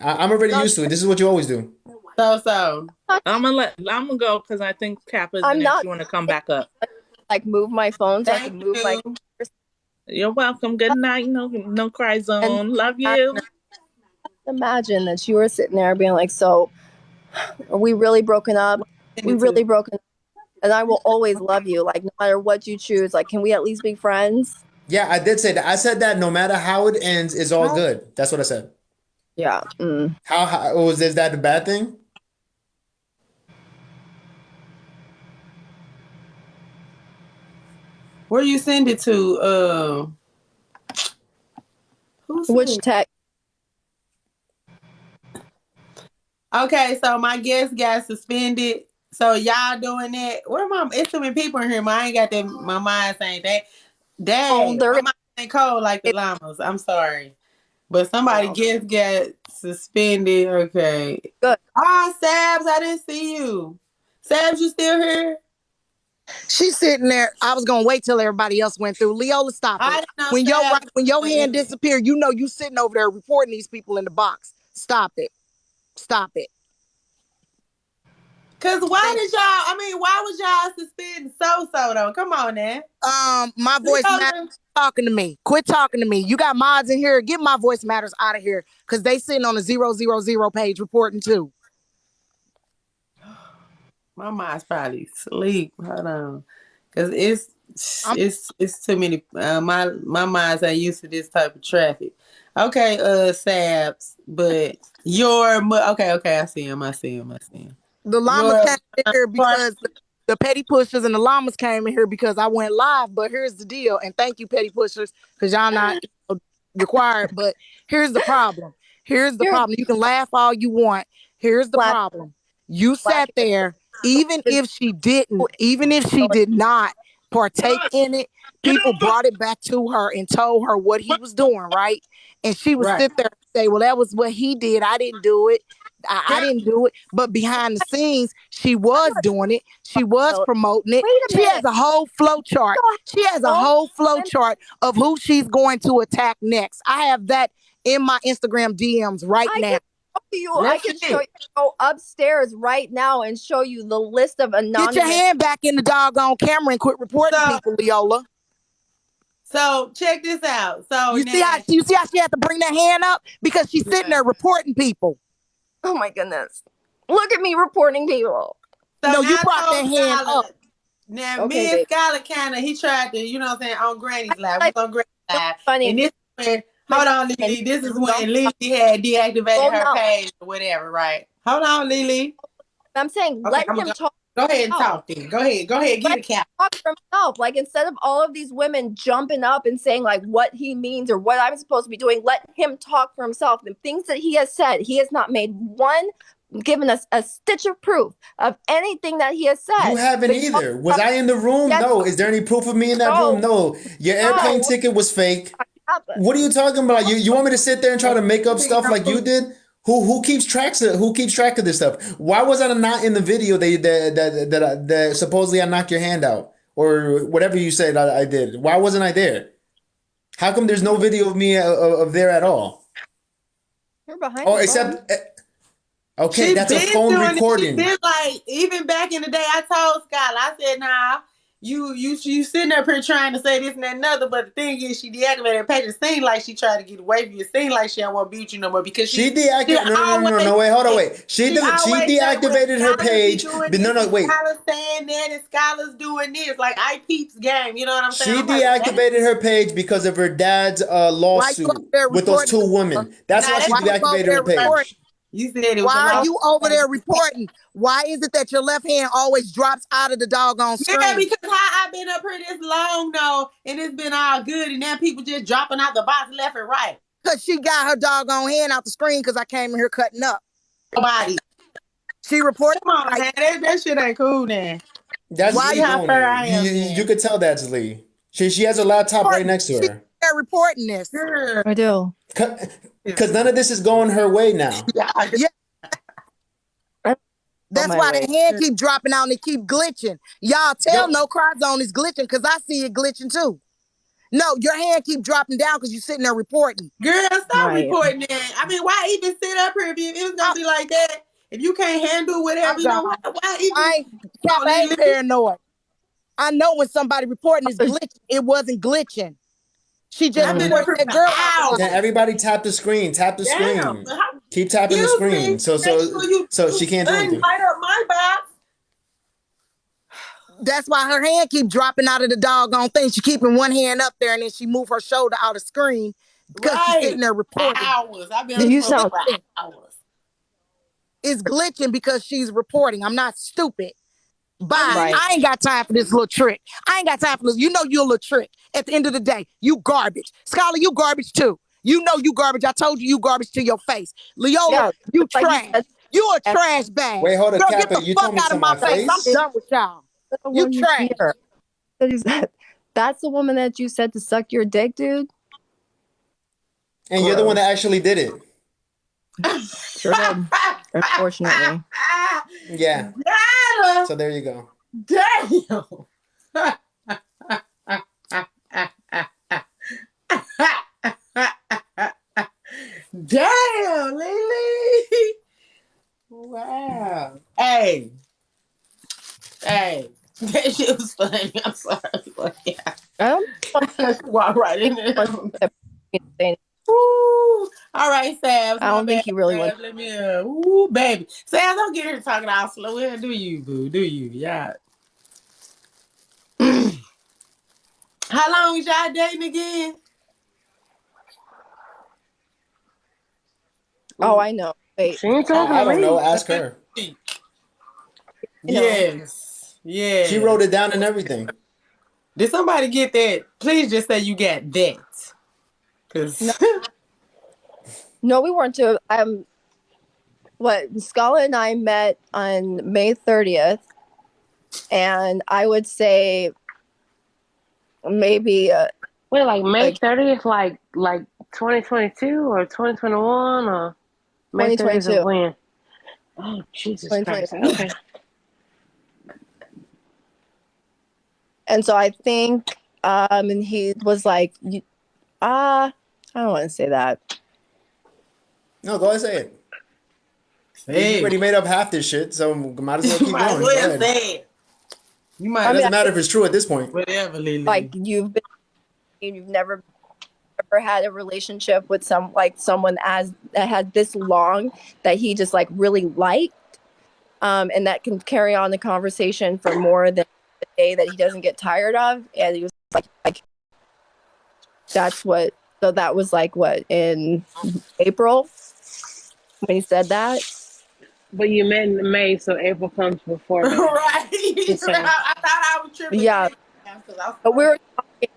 I'm already used to it. This is what you always do. So I'm gonna go because I think Kappa's the next one to come back up. Like, move my phone so I can move my. You're welcome. Good night. No cry zone. Love you. Imagine that you were sitting there being like, so are we really broken up? We really broken up. And I will always love you. Like, no matter what you choose, like, can we at least be friends? Yeah, I did say that. I said that no matter how it ends, it's all good. That's what I said. Yeah. How is that a bad thing? Where you send it to? Which text? Okay, so my guest got suspended. So y'all doing that? Where it's too many people in here. I ain't got that. My mind saying that. Dang, my mind ain't cold like the llamas. I'm sorry, but somebody guest got suspended. Okay. Good. Sabs, I didn't see you. Sabs, you still here? She's sitting there. I was gonna wait till everybody else went through. Leola, stop it. When your hand disappeared, you know you sitting over there reporting these people in the box. Stop it. Stop it. Cause why was y'all suspending so though? Come on now. My voice matters. Talking to me. Quit talking to me. You got mods in here. Get my voice matters out of here. Cause they sitting on a 000 page reporting too. My mind's probably asleep. Hold on. Cause it's too many. My mind's ain't used to this type of traffic. Okay, Sabs, but okay, I see him. The llamas came in here because the petty pushers and the llamas came in here because I went live. But here's the deal, and thank you, petty pushers, because y'all not required. But here's the problem. You can laugh all you want. Here's the problem. You sat there, even if she did not partake in it, people brought it back to her and told her what he was doing, right? And she would sit there and say, well, that was what he did. I didn't do it. I didn't do it. But behind the scenes, she was doing it. She was promoting it. She has a whole flow chart. She has a whole flow chart of who she's going to attack next. I have that in my Instagram DMs right now. I can show you, go upstairs right now and show you the list of anonymous. Get your hand back in the doggone camera and quit reporting people, Leola. So check this out. So you see how she had to bring that hand up because she's sitting there reporting people. Oh my goodness! Look at me reporting people. So no, you brought that hand up. Now, me and Skylar kind of he tried to, you know what I'm saying, on Granny's live. We on Granny's live. Funny. And this is when, hold on, Lily. This is when Lily had deactivated her page or whatever, right? Hold on, Lily. I'm saying let him talk. Go ahead and talk then. Go ahead. Get a cap. Talk for himself. Like, instead of all of these women jumping up and saying like what he means or what I'm supposed to be doing, let him talk for himself. The things that he has said, he has not made one given us a stitch of proof of anything that he has said. You haven't But either. Was I in the room? Yes. No. Is there any proof of me in that No. room? No. Your airplane No. ticket was fake. happened. What are you talking about? You want me to sit there and try to make up stuff like you did? Who keeps track of this stuff? Why was I not in the video that supposedly I knocked your hand out or whatever you said I did? Why wasn't I there? How come there's no video of me of there at all? You're behind. Oh, the except phone. okay, She that's a been phone doing it. recording. She been like, even back in the day, I told Scott, I said, nah, you sitting up here trying to say this and that and other, but the thing is, she deactivated her page. It seemed like she tried to get away from you. It seemed like she don't want to be with you no more because She deactivated. No, wait, hold on, wait. She deactivated her page. No, wait. Skylar's saying that and Skylar's doing this, like I peeps game. You know what I'm She saying? I'm like, deactivated her page because of her dad's lawsuit with those two women. That's why she deactivated her page. you said it was Why a are you over there reporting? Why is it that your left hand always drops out of the doggone screen? Yeah, because I've been up here this long though, and it's been all good, and now people just dropping out the box left and right. Because she got her doggone hand out the screen because I came in here cutting up. Nobody. She reported. Come on, man. That shit ain't cool, man. That's Why Lee how doing fair I am, it. man. You could tell that's Lee. She has a laptop right next to her. They're reporting this. Sure. I do. Because none of this is going her way now. Yeah. That's my why way. the hand keep dropping out and it keep glitching. Y'all tell No Cry Zone is glitching because I see it glitching too. No, your hand keep dropping down because you're sitting there reporting. Girl, stop Right. reporting that. I mean, why even sit up here if it was gonna be like that? If you can't handle whatever, you know, why even? I ain't paranoid. I know when somebody reporting is glitching. It wasn't glitching. She just I've been reported up that girl for out. Yeah, everybody tap the screen. Tap the Damn. screen. Keep tapping the screen. So she can't do anything. Light up my box. That's why her hand keep dropping out of the doggone thing. She keeping one hand up there and then she move her shoulder out of screen because she's sitting there reporting. Hours. I've been You on sound- for hours. It's glitching because she's reporting. I'm not stupid. Bye. Right. I ain't got time for this little trick. I ain't got time for this. You know you're a little trick. At the end of the day, you garbage. Scholar, you garbage too. You know you garbage. I told you garbage to your face. Leola, Yeah, you like you trash. said- You a trash bag. Wait, hold on, Girl, get Kappa. the You fuck told me out to of my my face. I'm face? done with y'all. You trash. That's the woman that you said to suck your dick, dude. And you're the one that actually did it. Sure did. Unfortunately. Yeah. So there you go. Damn. Damn, Lily. Wow. Hey. That shit was funny. I'm sorry. Walk right in there. Ooh. All right, Sam. I don't think he really went. Let me, ooh, baby. Sam, don't get here talking all slow. Yeah, do you, boo? Do you? Yeah. How long was y'all dating again? Oh, I know. Wait. She ain't talking I to don't me. know. Ask her. Yes. Yeah. She wrote it down and everything. Did somebody get that? Please just say you got that. Cause No, we weren't too. Scala and I met on May 30th, and I would say maybe Wait, like May like- 30th, like 2022 or 2021 or May 30th 2022. of when? Oh, Jesus Christ. 2022. Okay. and so I think and he was like, I don't want to say that. No, go ahead and say it. You already made up half this shit, so might as well keep might as going. well Go ahead. say it. You might It doesn't matter if it's true at this point. whatever, Lily. Like you've never had a relationship with someone that had this long that he just like really liked, and that can carry on the conversation for more than a day that he doesn't get tired of. And he was like that's what. So that was like what, in April when he said that. But you met in May, so April comes before May. right. Just saying. I thought I was tripping. Yeah. But we were talking.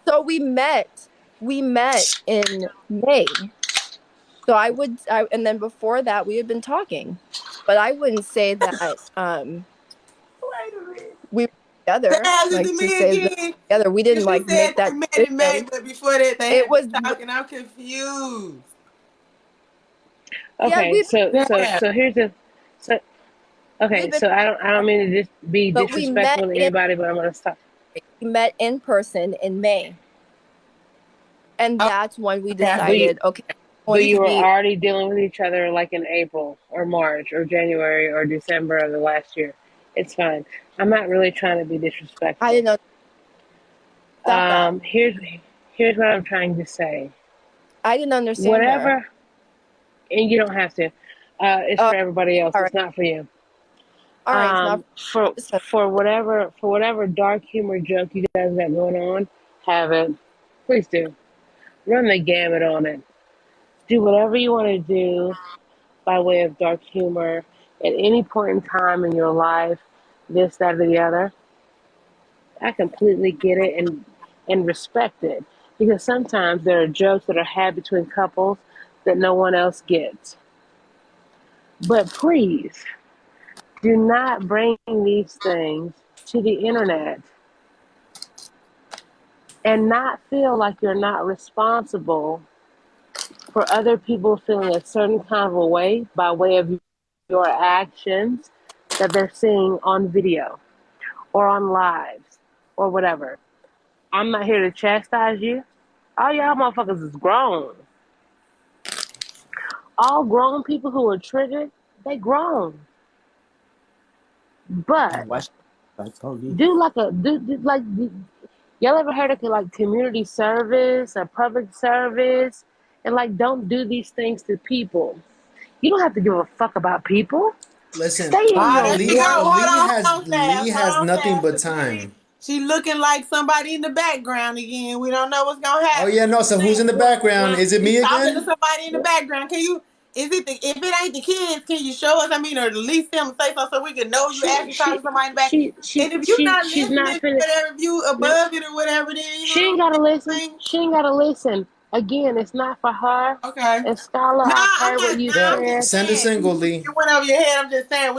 So we met in May. So and then before that, we had been talking, but I wouldn't say that Wait a minute. we were together. Damn, is Like it to me say that again? together, we didn't Because you like make said they that met in May, decision. but before that they It had was been talking. I'm confused. yeah, Okay, Damn. so here's the so we've okay, been, so I don't mean to just be but disrespectful to anybody, but I'm gonna stop. we met in person in May, and Oh, that's when we yeah. decided, okay, But going you to were be. already dealing with each other like in April or March or January or December of the last year. It's fine. I'm not really trying to be I disrespectful. didn't know. Stop that. Here's what I'm trying to say. I didn't understand her. Whatever, and you don't have to. It's for everybody else. All right, It's not for you. all right. It's not. For whatever dark humor joke you guys got going on, have it. Please do. Run the gamut on it. Do whatever you want to do by way of dark humor at any point in time in your life, this, that, or the other. I completely get it and respect it. Because sometimes there are jokes that are had between couples that no one else gets. But please, do not bring these things to the internet and not feel like you're not responsible for other people feeling a certain kind of a way by way of your actions that they're seeing on video or on lives or whatever. I'm not here to chastise you. All y'all motherfuckers is grown. All grown people who are triggered, they grown. But do like y'all ever heard of like community service or public service? And like don't do these things to people. You don't have to give a fuck about people. Listen, Stay in your There she go. one. Lee has nothing but time. She looking like somebody in the background again. We don't know what's gonna Oh happen. yeah, no. So who's in the background? Is it She's me talking to again? somebody in the background. Can you? Is it if it ain't the kids? Can you show us? I mean, or at least them say something so we can know you actually talking to somebody in the back. And if you're not She's listening, not finna. whatever, if you No, above it or whatever, then you she know. ain't gotta listen. She ain't gotta listen. Again, it's not for her. Okay. And Scholar, No, I've I'm heard what not. you No, I'm Yeah, just said. send a saying. single, Lee. It went over your head. I'm just saying.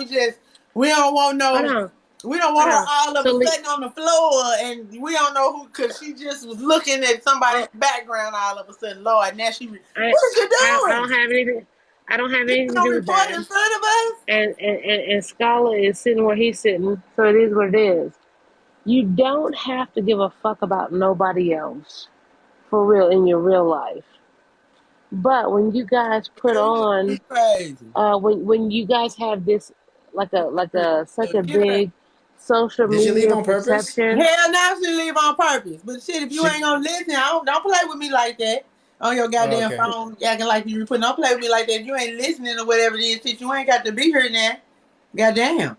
We don't want Hold no. on, We don't hold want her on. all of So, a sudden on the floor, and we don't know who, because she just was looking at somebody in the background all of a sudden. Lord, now she, what is you I doing? don't have anything. I don't have You anything to gonna do with report that. in front of us? And Scholar is sitting where he's sitting, so it is what it is. You don't have to give a fuck about nobody else for real in your real life. But when you guys put on, Crazy. when you guys have this like a such a big social Did she leave media on purpose? perception. Hell, now she leave on purpose. But shit, if you She. ain't gonna listen, don't play with me like that on your Oh, goddamn okay. phone, acting like you report. Don't play with me like that. If you ain't listening or whatever it is, shit, you ain't got to be here now. Goddamn.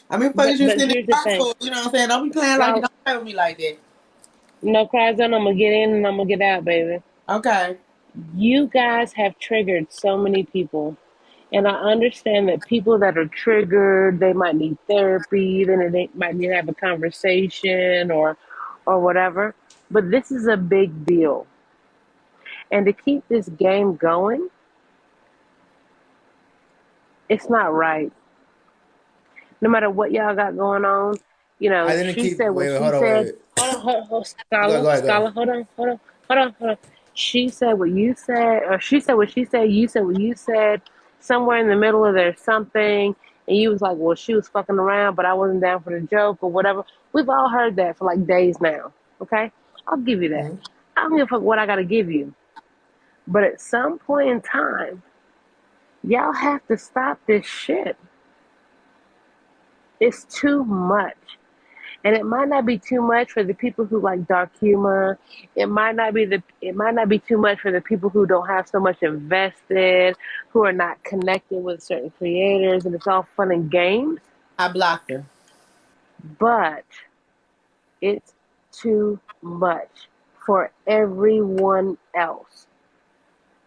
I mean, fuck is you But sitting in here's the the box thing. for? You know what I'm saying? Don't be playing like you. Well, Don't play with me like that. no cries on. I'm gonna get in and I'm gonna get out, baby. Okay. You guys have triggered so many people. And I understand that people that are triggered, they might need therapy, then they might need to have a conversation or whatever. But this is a big deal. And to keep this game going, it's not right. No matter what y'all got going on, I didn't she keep. said what Wait, she hold on, wait, said. wait. Hold on, Go, Scholar, go ahead, go ahead. Scholar, hold on. She said what you said, or she said what she said, you said what you said. Somewhere in the middle of there's something, and you was like, well, she was fucking around, but I wasn't down for the joke or whatever. We've all heard that for like days now, okay? I'll give you that. Mhm. I don't give a fuck what I got to give you. But at some point in time, y'all have to stop this shit. It's too much. And it might not be too much for the people who like dark humor. It might not be too much for the people who don't have so much invested, who are not connected with certain creators, and it's all fun and games. I blocked her. But it's too much for everyone else.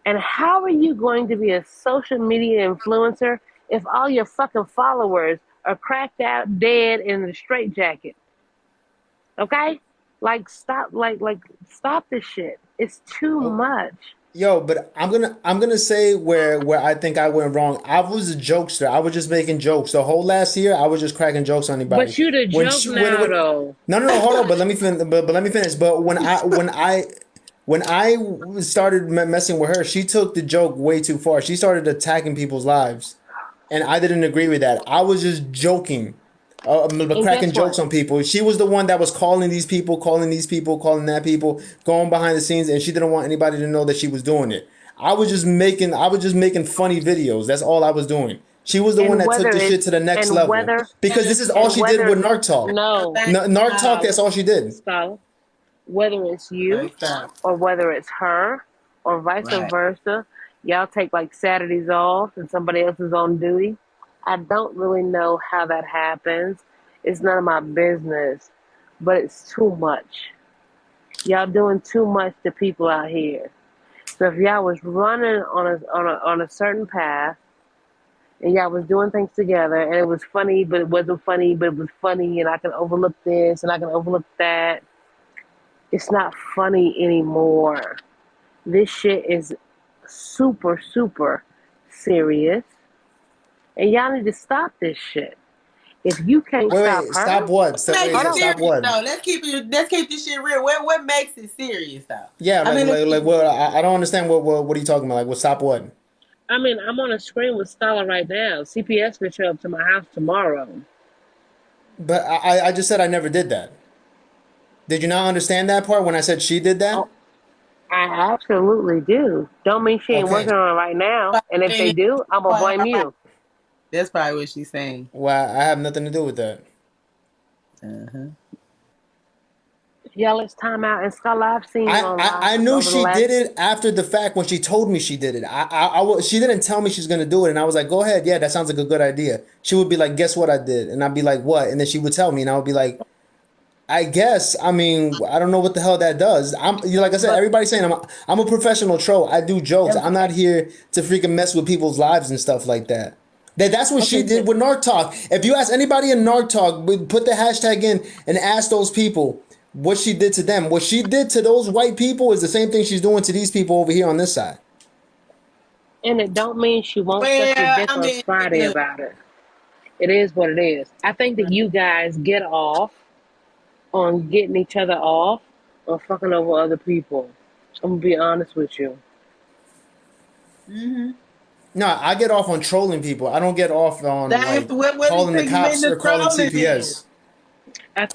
And how are you going to be a social media influencer if all your fucking followers are cracked out, dead, in a straitjacket? Okay? Stop this shit. It's too Oh, much. Yo, but I'm gonna say where I think I went wrong. I was a jokester. I was just making jokes. The whole last year, I was just cracking jokes on anybody. But you the joke now, When though. no, no, no, hold on. But let me finish. But let me finish. But when I started messing with her, she took the joke way too far. She started attacking people's lives, and I didn't agree with that. I was just joking, And cracking guess what? jokes on people. She was the one that was calling these people, calling these people, calling that people, going behind the scenes, and she didn't want anybody to know that she was doing it. I was just making funny videos. That's all I was doing. She was the one And that took whether the shit it's to the next and level whether because this is all and she did whether with Narc Talk. no, Narc Talk. That's all she did. Scholar, whether it's you or whether it's her or vice Right. versa, y'all take like Saturdays off and somebody else is on duty. I don't really know how that happens. It's none of my business, but it's too much. Y'all doing too much to people out here. So if y'all was running on a certain path and y'all was doing things together and it was funny, but it wasn't funny, but it was funny, and I can overlook this and I can overlook that. It's not funny anymore. This shit is super, super serious. And y'all need to stop this shit. If you can't Wait, stop wait, her, stop what? Stop, Makes wait, it stop serious what? though. Let's keep this shit real. What makes it serious though? Yeah, I mean, let's keep like what? I don't understand what are you talking about? Like, what? Stop what? I mean, I'm on a screen with Stella right now. CPS will show up to my house tomorrow. But I just said I never did that. Did you not understand that part when I said she did that? Oh, I absolutely do. Don't mean she ain't Okay. working on it right now. And if they do, I'm gonna blame you. That's probably what she's saying. Well, I have nothing to do with that. Uh-huh. Y'all, it's time out. And Stella, I've seen you on I live knew over the she last. did it after the fact when she told me she did it. She didn't tell me she's gonna do it, and I was like, go ahead, yeah, that sounds like a good idea. She would be like, guess what I did, and I'd be like, what? And then she would tell me, and I would be like, I guess. I mean, I don't know what the hell that does. Like I said, But everybody's saying I'm a professional troll. I do jokes. I'm not here to freaking mess with people's lives and stuff like that. That's what she okay, did with Narc Talk. If you ask anybody in Narc Talk, put the hashtag in and ask those people what she did to them. What she did to those white people is the same thing she's doing to these people over here on this side. and it don't mean she won't suck your Well, dick I on mean, Friday look, about it. It is what it is. I think that you guys get off on getting each other off or fucking over other people. I'm gonna be honest with you. No, I get off on trolling people. I don't get off on that's like what do you calling the segment cops the or calling trolling is? CPS. I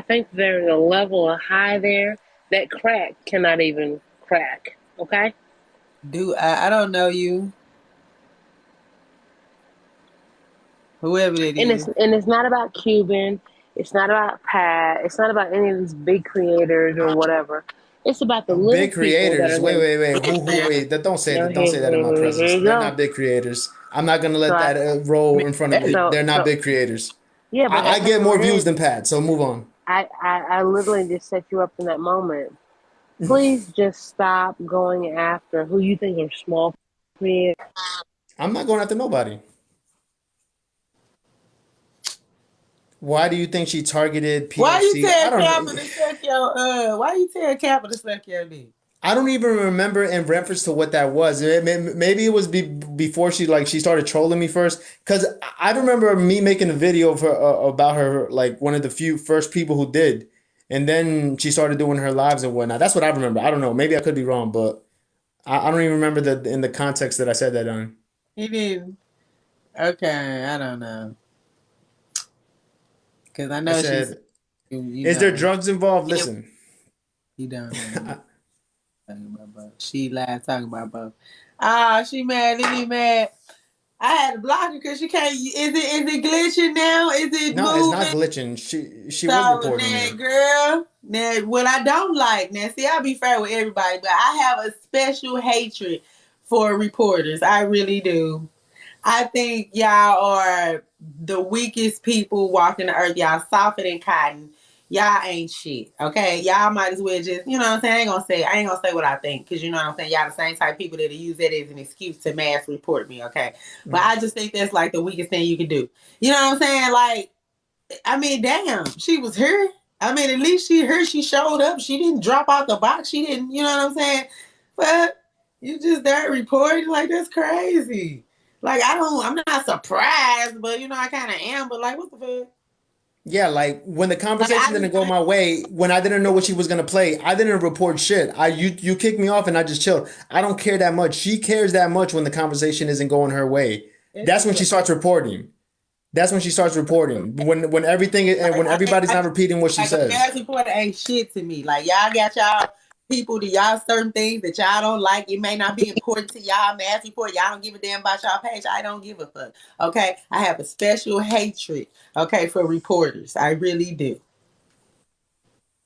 think there's a level of high there that crack cannot even crack. Okay? I don't know you, whoever it And is. it's not about Cuban, it's not about Pat, it's not about any of these big creators or whatever. It's about the little Big people that creators. are Wait, gonna wait, wait. Who? Wait. no, Don't say that in my here presence. you They're go. not big creators. I'm not gonna So let I that roll in front of me. so They're not so big creators. yeah, but I that's not get more what it views is. than Pat. So move on. I literally just set you up in that moment. Please just stop going after who you think are small creators. I'm not going after nobody. Why do you think she targeted Why you POC? I tell don't Kappa know. to suck your Why you tell Kappa to suck your dick? I don't even remember in reference to what that was. Maybe it was before she started trolling me first. Cause I remember me making a video of her about her, like one of the few first people who did, and then she started doing her lives and whatnot. That's what I remember. I don't know. Maybe I could be wrong, but I don't even remember in the context that I said that on. He didn't. Okay, I don't know. Cause I I know she's, said, you "Is there know, drugs involved?" Listen, he don't know. Talking about both. She lied talking about both. Ah, she mad. Let me mad. I had to block her because she can't. Is it glitching now? Is it no, it's not moving? glitching. She was So reporting now, me. girl, now what I don't like now. See, I'll be fair with everybody, but I have a special hatred for reporters. I really do. I think y'all are the weakest people walking the earth. Y'all softer than cotton. Y'all ain't shit. Okay. Y'all might as well just, you know what I'm saying? I ain't gonna say what I think. Cause you know what I'm saying? Y'all the same type of people that use that as an excuse to mass report me. Okay. But I just think that's like the weakest thing you can do. You know what I'm saying? Like, I mean, damn, she was here. At least she showed up. She didn't drop out the box. She didn't, you know what I'm saying? But You just there reporting? Like, that's crazy. Like, I'm not surprised, but, I kind of am. But, like, what the fuck? Yeah, like when the Like, conversation didn't go my way, when I didn't know what she was gonna play, I didn't report shit. You kicked me off and I just chilled. I don't care that much. She cares that much when the conversation isn't going her way. That's when she starts reporting. That's when she starts reporting. When everything and when everybody's not repeating what she like says. a mass reporter ain't shit to me. Like, y'all got y'all people to y'all certain things that y'all don't like. It may not be important to y'all. Mass report, y'all don't give a damn about y'all page. I don't give a fuck. Okay, I have a special hatred. Okay, for reporters, I really do.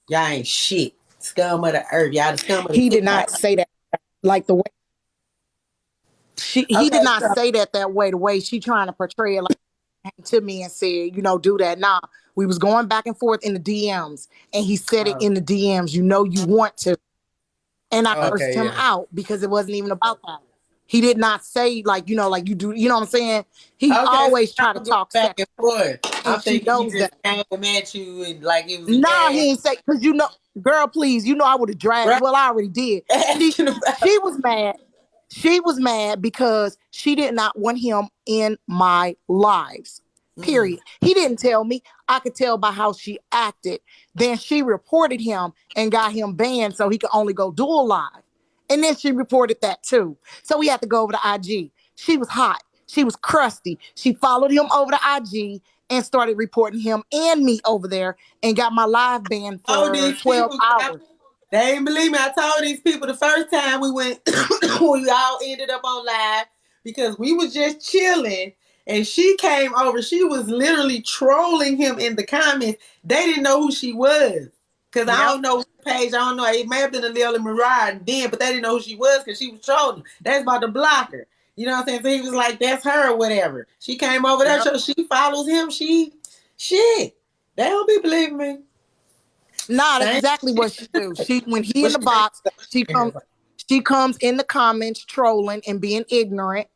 Y'all ain't shit. Scum of the earth. Y'all the scum of the He did not say that like the way he did not say that way, the way she trying to portray it, like to me and said, do that. Nah, we was going back and forth in the DMs, and he said it in the DMs, you want to. And I cursed him out because it wasn't even about that. He did not say like, like you do, you know what I'm saying? He always try to talk back and forth. I'm thinking knows he just came at you and like it was nah, he ain't say, because girl, please, I would have dragged, right. well, I already did. She was mad. She was mad because she did not want him in my lives. Period. He didn't tell me. I could tell by how she acted. Then she reported him and got him banned so he could only go dual live. And then she reported that too. So we had to go over to IG. She was hot. She was crusty. She followed him over to IG and started reporting him and me over there and got my live banned for 12 hours. They didn't believe me. I told these people the first time we went, we all ended up on live because we was just chilling and she came over. She was literally trolling him in the comments. They didn't know who she was because I don't know what page. I don't know. It may have been Lil and Mariah then, but they didn't know who she was because she was trolling. That's about to block her. You know what I'm saying? So he was like, that's her or whatever. She came over there, so she follows him. Shit. They don't be believing me. Nah, that's exactly what she do. When he in the box, she comes in the comments trolling and being ignorant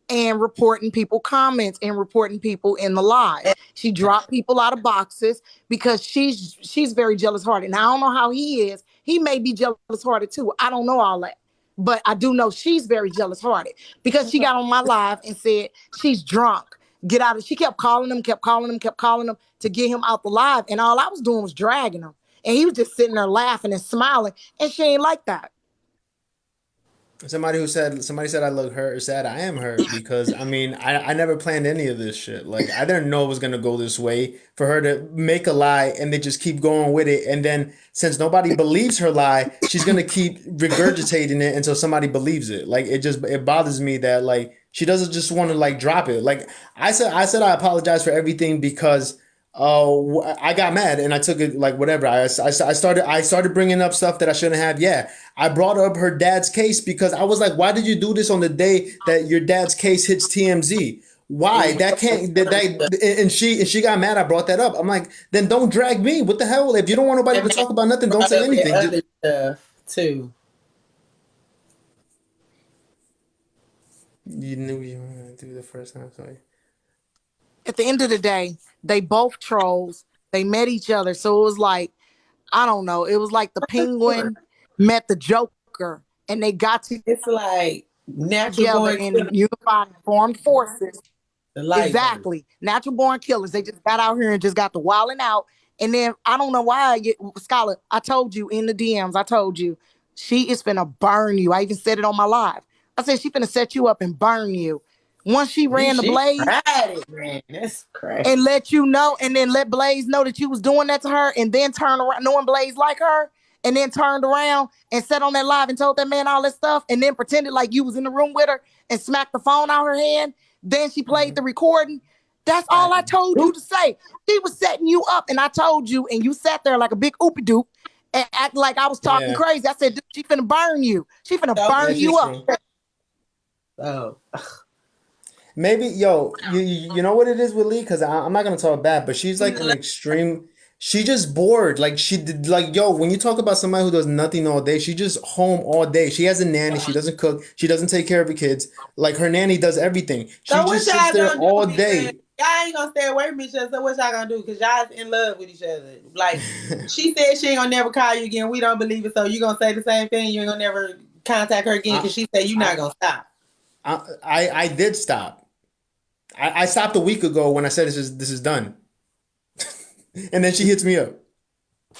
and reporting people comments and reporting people in the live. She dropped people out of boxes because she's very jealous hearted. And I don't know how he is. He may be jealous hearted too. I don't know all that. But I do know she's very jealous hearted because she got on my live and said she's drunk. Get out of. She kept calling him to get him out the live. And all I was doing was dragging him. And he was just sitting there laughing and smiling. And she ain't like that. Somebody said I look hurt or sad. I am hurt because I never planned any of this shit. Like I didn't know it was gonna go this way for her to make a lie and they just keep going with it. And then since nobody believes her lie, she's gonna keep regurgitating it until somebody believes it. Like it bothers me that like she doesn't just want to like drop it. Like I said I apologize for everything because I got mad and I took it like whatever. I started bringing up stuff that I shouldn't have. Yeah, I brought up her dad's case because I was like, why did you do this on the day that your dad's case hits TMZ? Why that can't that and she got mad. I brought that up. I'm like, then don't drag me. What the hell? If you don't want nobody to talk about nothing, don't say anything. Other stuff too. You knew you were gonna do the first time, sorry. At the end of the day, they both trolls. They met each other. So it was like, I don't know. It was like the Penguin met the Joker and they got to. It's like natural born and unified formed forces. Exactly. Natural born killers. They just got out here and just got the wilding out. And then I don't know why, Scholar, I told you in the DMs, I told you, she is finna burn you. I even said it on my live. I said she finna set you up and burn you. Once she ran the Blaze, man. That's crazy. And let you know, and then let Blaze know that you was doing that to her, and then turn around, knowing Blaze like her, and then turned around and sat on that live and told that man all that stuff, and then pretended like you was in the room with her and smacked the phone out her hand. Then she played the recording. That's all I told you to say. She was setting you up, and I told you, and you sat there like a big oopie doop and act like I was talking crazy. I said, she finna burn you. She finna burn you up. Oh. Maybe, you know what it is with Lee? Because I'm not going to talk bad, but she's like an extreme, she just bored. Like she did, like, when you talk about somebody who does nothing all day, she just home all day. She has a nanny. She doesn't cook. She doesn't take care of her kids. Like her nanny does everything. She just sits there all day. Y'all ain't gonna stay away from each other. So what y'all gonna do? Because y'all in love with each other. Like she said she ain't gonna never call you again. We don't believe it. So you gonna say the same thing. You ain't gonna never contact her again? Because she said you're not gonna stop. I did stop. I stopped a week ago when I said this is done. And then she hits me up.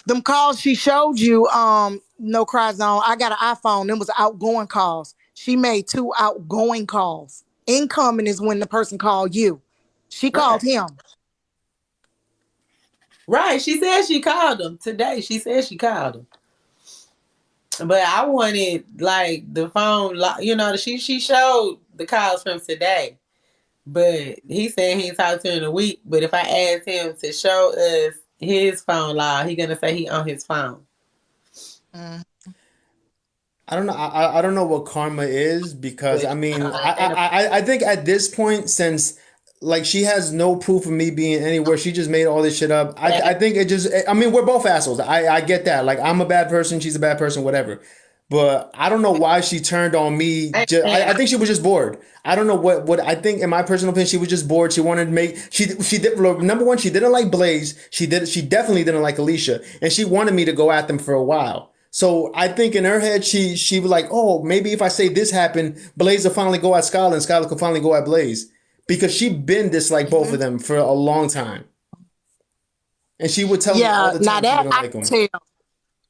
Them calls she showed you, no cry zone. I got an iPhone. Them was outgoing calls. She made 2 outgoing calls. Incoming is when the person called you. She called him. Right. She said she called him today. She said she called him. But I wanted like the phone, you know, she showed the calls from today. But he said he ain't talked to her in a week. But if I ask him to show us his phone log, he gonna say he on his phone. I don't know. I don't know what karma is because I mean I think at this point, since like she has no proof of me being anywhere, she just made all this shit up. I think it just, I mean, we're both assholes. I get that. Like I'm a bad person, she's a bad person, whatever. But I don't know why she turned on me. I think she was just bored. I don't know what I think. In my personal opinion, she was just bored. She wanted to make she did. Look, number one, she didn't like Blaze. She definitely didn't like Alicia, and she wanted me to go at them for a while. So I think in her head, she was like, oh, maybe if I say this happened, Blaze will finally go at Skylar, and Skylar could finally go at Blaze, because she been dislike both of them for a long time, and she would tell me all the time now she that didn't I like can them. tell.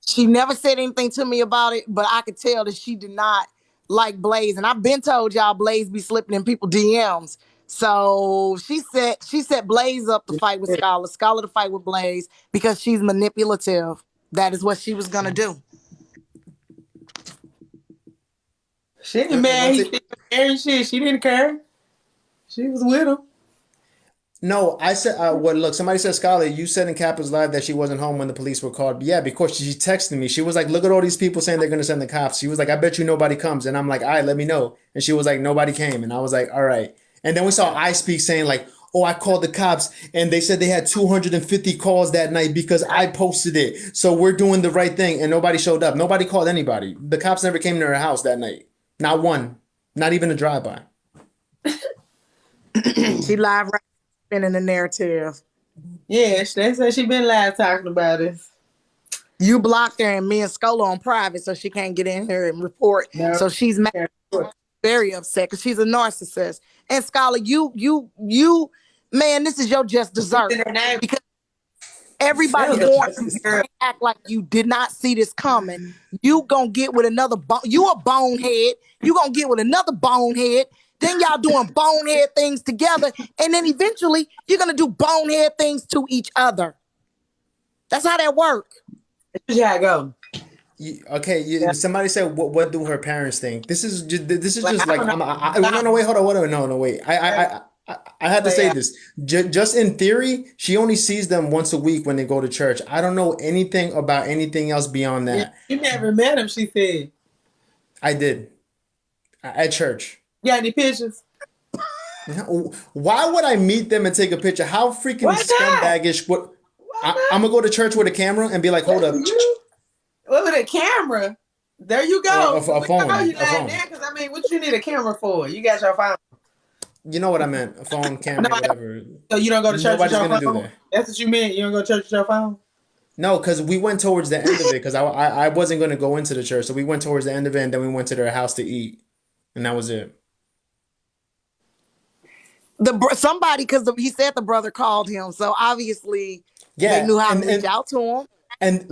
She never said anything to me about it, but I could tell that she did not like Blaze. And I've been told y'all Blaze be slipping in people's DMs. So she set Blaze up to fight with Skylar to fight with Blaze because she's manipulative. That is what she was gonna do. She didn't man. He and shit. She didn't care. She was with him. No, I said, look, somebody said, Skylar, you said in Kappa's live that she wasn't home when the police were called. Yeah, because she texted me. She was like, look at all these people saying they're going to send the cops. She was like, I bet you nobody comes. And I'm like, all right, let me know. And she was like, nobody came. And I was like, all right. And then we saw I Speak saying like, oh, I called the cops and they said they had 250 calls that night because I posted it. So we're doing the right thing. And nobody showed up. Nobody called anybody. The cops never came to her house that night. Not one. Not even a drive-by. She live right in the narrative. Yeah, they said she been live talking about it. You blocked her and me and Scola on private so she can't get in here and report. No. So she's mad, very upset because she's a narcissist. And Scholar, you, man, this is your just dessert. Because everybody wants to act like you did not see this coming. You gonna get with another you a bonehead. You gonna get with another bonehead. Then y'all doing bonehead things together. And then eventually you're gonna do bonehead things to each other. That's how that work. That's how it go. Somebody said, what do her parents think? This is just like no, wait, hold on, no, wait. I had to say this. Just in theory, she only sees them once a week when they go to church. I don't know anything about anything else beyond that. You never met him, she said. I did. At church. You got any pictures? Why would I meet them and take a picture? How freaking scumbagish. I'm going to go to church with a camera and be like, hold up. Well, with a camera? There you go. A phone. Because, I mean, what you need a camera for? You got your phone. You know what I meant. A phone, camera, whatever. So you don't go to church with your phone? Do that. That's what you meant? You don't go to church with your phone? No, because we went towards the end of it because I wasn't going to go into the church. So we went towards the end of it and then we went to their house to eat. And that was it. Somebody, because he said the brother called him. So obviously they knew how to reach out to him. And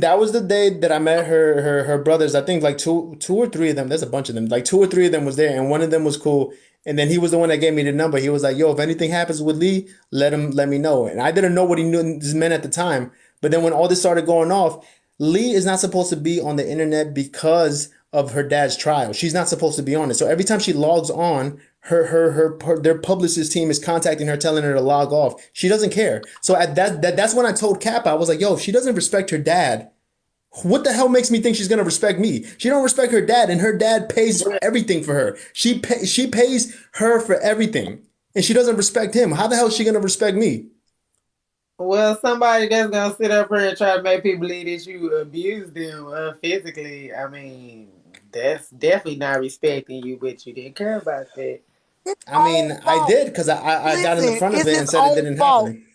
that was the day that I met her brothers. I think like two or three of them. There's a bunch of them. Like 2 or 3 of them was there, and one of them was cool. And then he was the one that gave me the number. He was like, "Yo, if anything happens with Lee, let me know." And I didn't know what he knew this meant at the time. But then when all this started going off, Lee is not supposed to be on the internet because of her dad's trial. She's not supposed to be on it. So every time she logs on, their publicist team is contacting her, telling her to log off. She doesn't care. So at that's when I told Kappa, I was like, yo, if she doesn't respect her dad, what the hell makes me think she's gonna respect me? She don't respect her dad, and her dad pays for everything for her. She pays her for everything, and she doesn't respect him. How the hell is she gonna respect me? Well, somebody that's gonna sit up here and try to make people believe that you abused them physically, I mean, that's definitely not respecting you, but you didn't care about that. I mean, I did because I got in the front of it and said it didn't happen.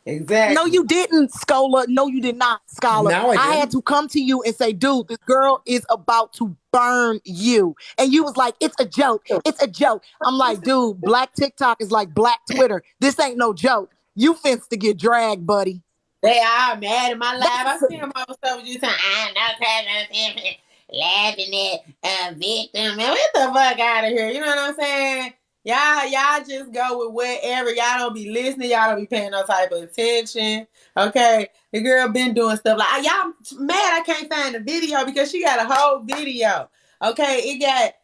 Exactly. No, you didn't, Scola. No, you did not, Scholar. Now I had did. to come to you and say, dude, this girl is about to burn you. And you was like, it's a joke. It's a joke. I'm like, dude, black TikTok is like black Twitter. This ain't no joke. You finna to get dragged, buddy. They are mad in my life. I see them all stuff with you saying, I'm not laughing at victim. Man, get the fuck out of here. You know what I'm saying? Y'all just go with whatever. Y'all don't be listening. Y'all don't be paying no type of attention. Okay? The girl been doing stuff like, y'all mad I can't find the video because she got a whole video. Okay? It got,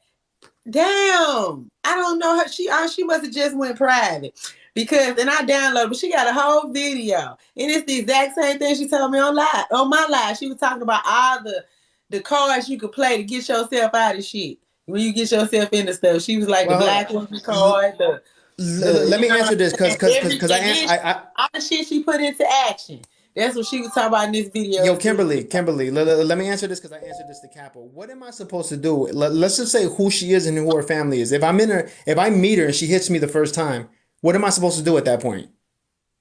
damn. I don't know her. She must have just went private. Because, and I downloaded, but she got a whole video. And it's the exact same thing she told me on my live. She was talking about all the cards you could play to get yourself out of shit. When you get yourself into stuff. She was like, well, the black woman card, let me answer this because I all the shit she put into action. That's what she was talking about in this video. Yo, Kimberly, let me answer this because I answered this to Capo. What am I supposed to do? Let's just say who she is and who her family is. If I meet her and she hits me the first time, what am I supposed to do at that point?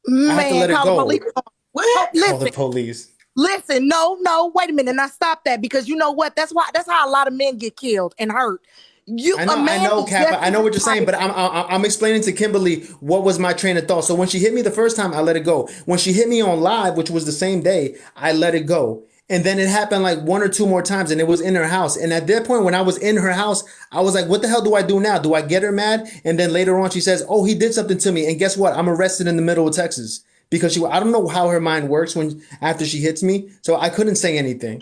Man, I have to let it call go. the police. What? Call the police. Listen, no, wait a minute. Now stop that because you know what? That's how a lot of men get killed and hurt. I know, Kappa. I know what you're saying, but I'm explaining to Kimberly what was my train of thought. So when she hit me the first time, I let it go. When she hit me on live, which was the same day, I let it go. And then it happened like one or two more times, and it was in her house. And at that point, when I was in her house, I was like, what the hell do I do now? Do I get her mad? And then later on, she says, oh, he did something to me. And guess what? I'm arrested in the middle of Texas because I don't know how her mind works after she hits me. So I couldn't say anything.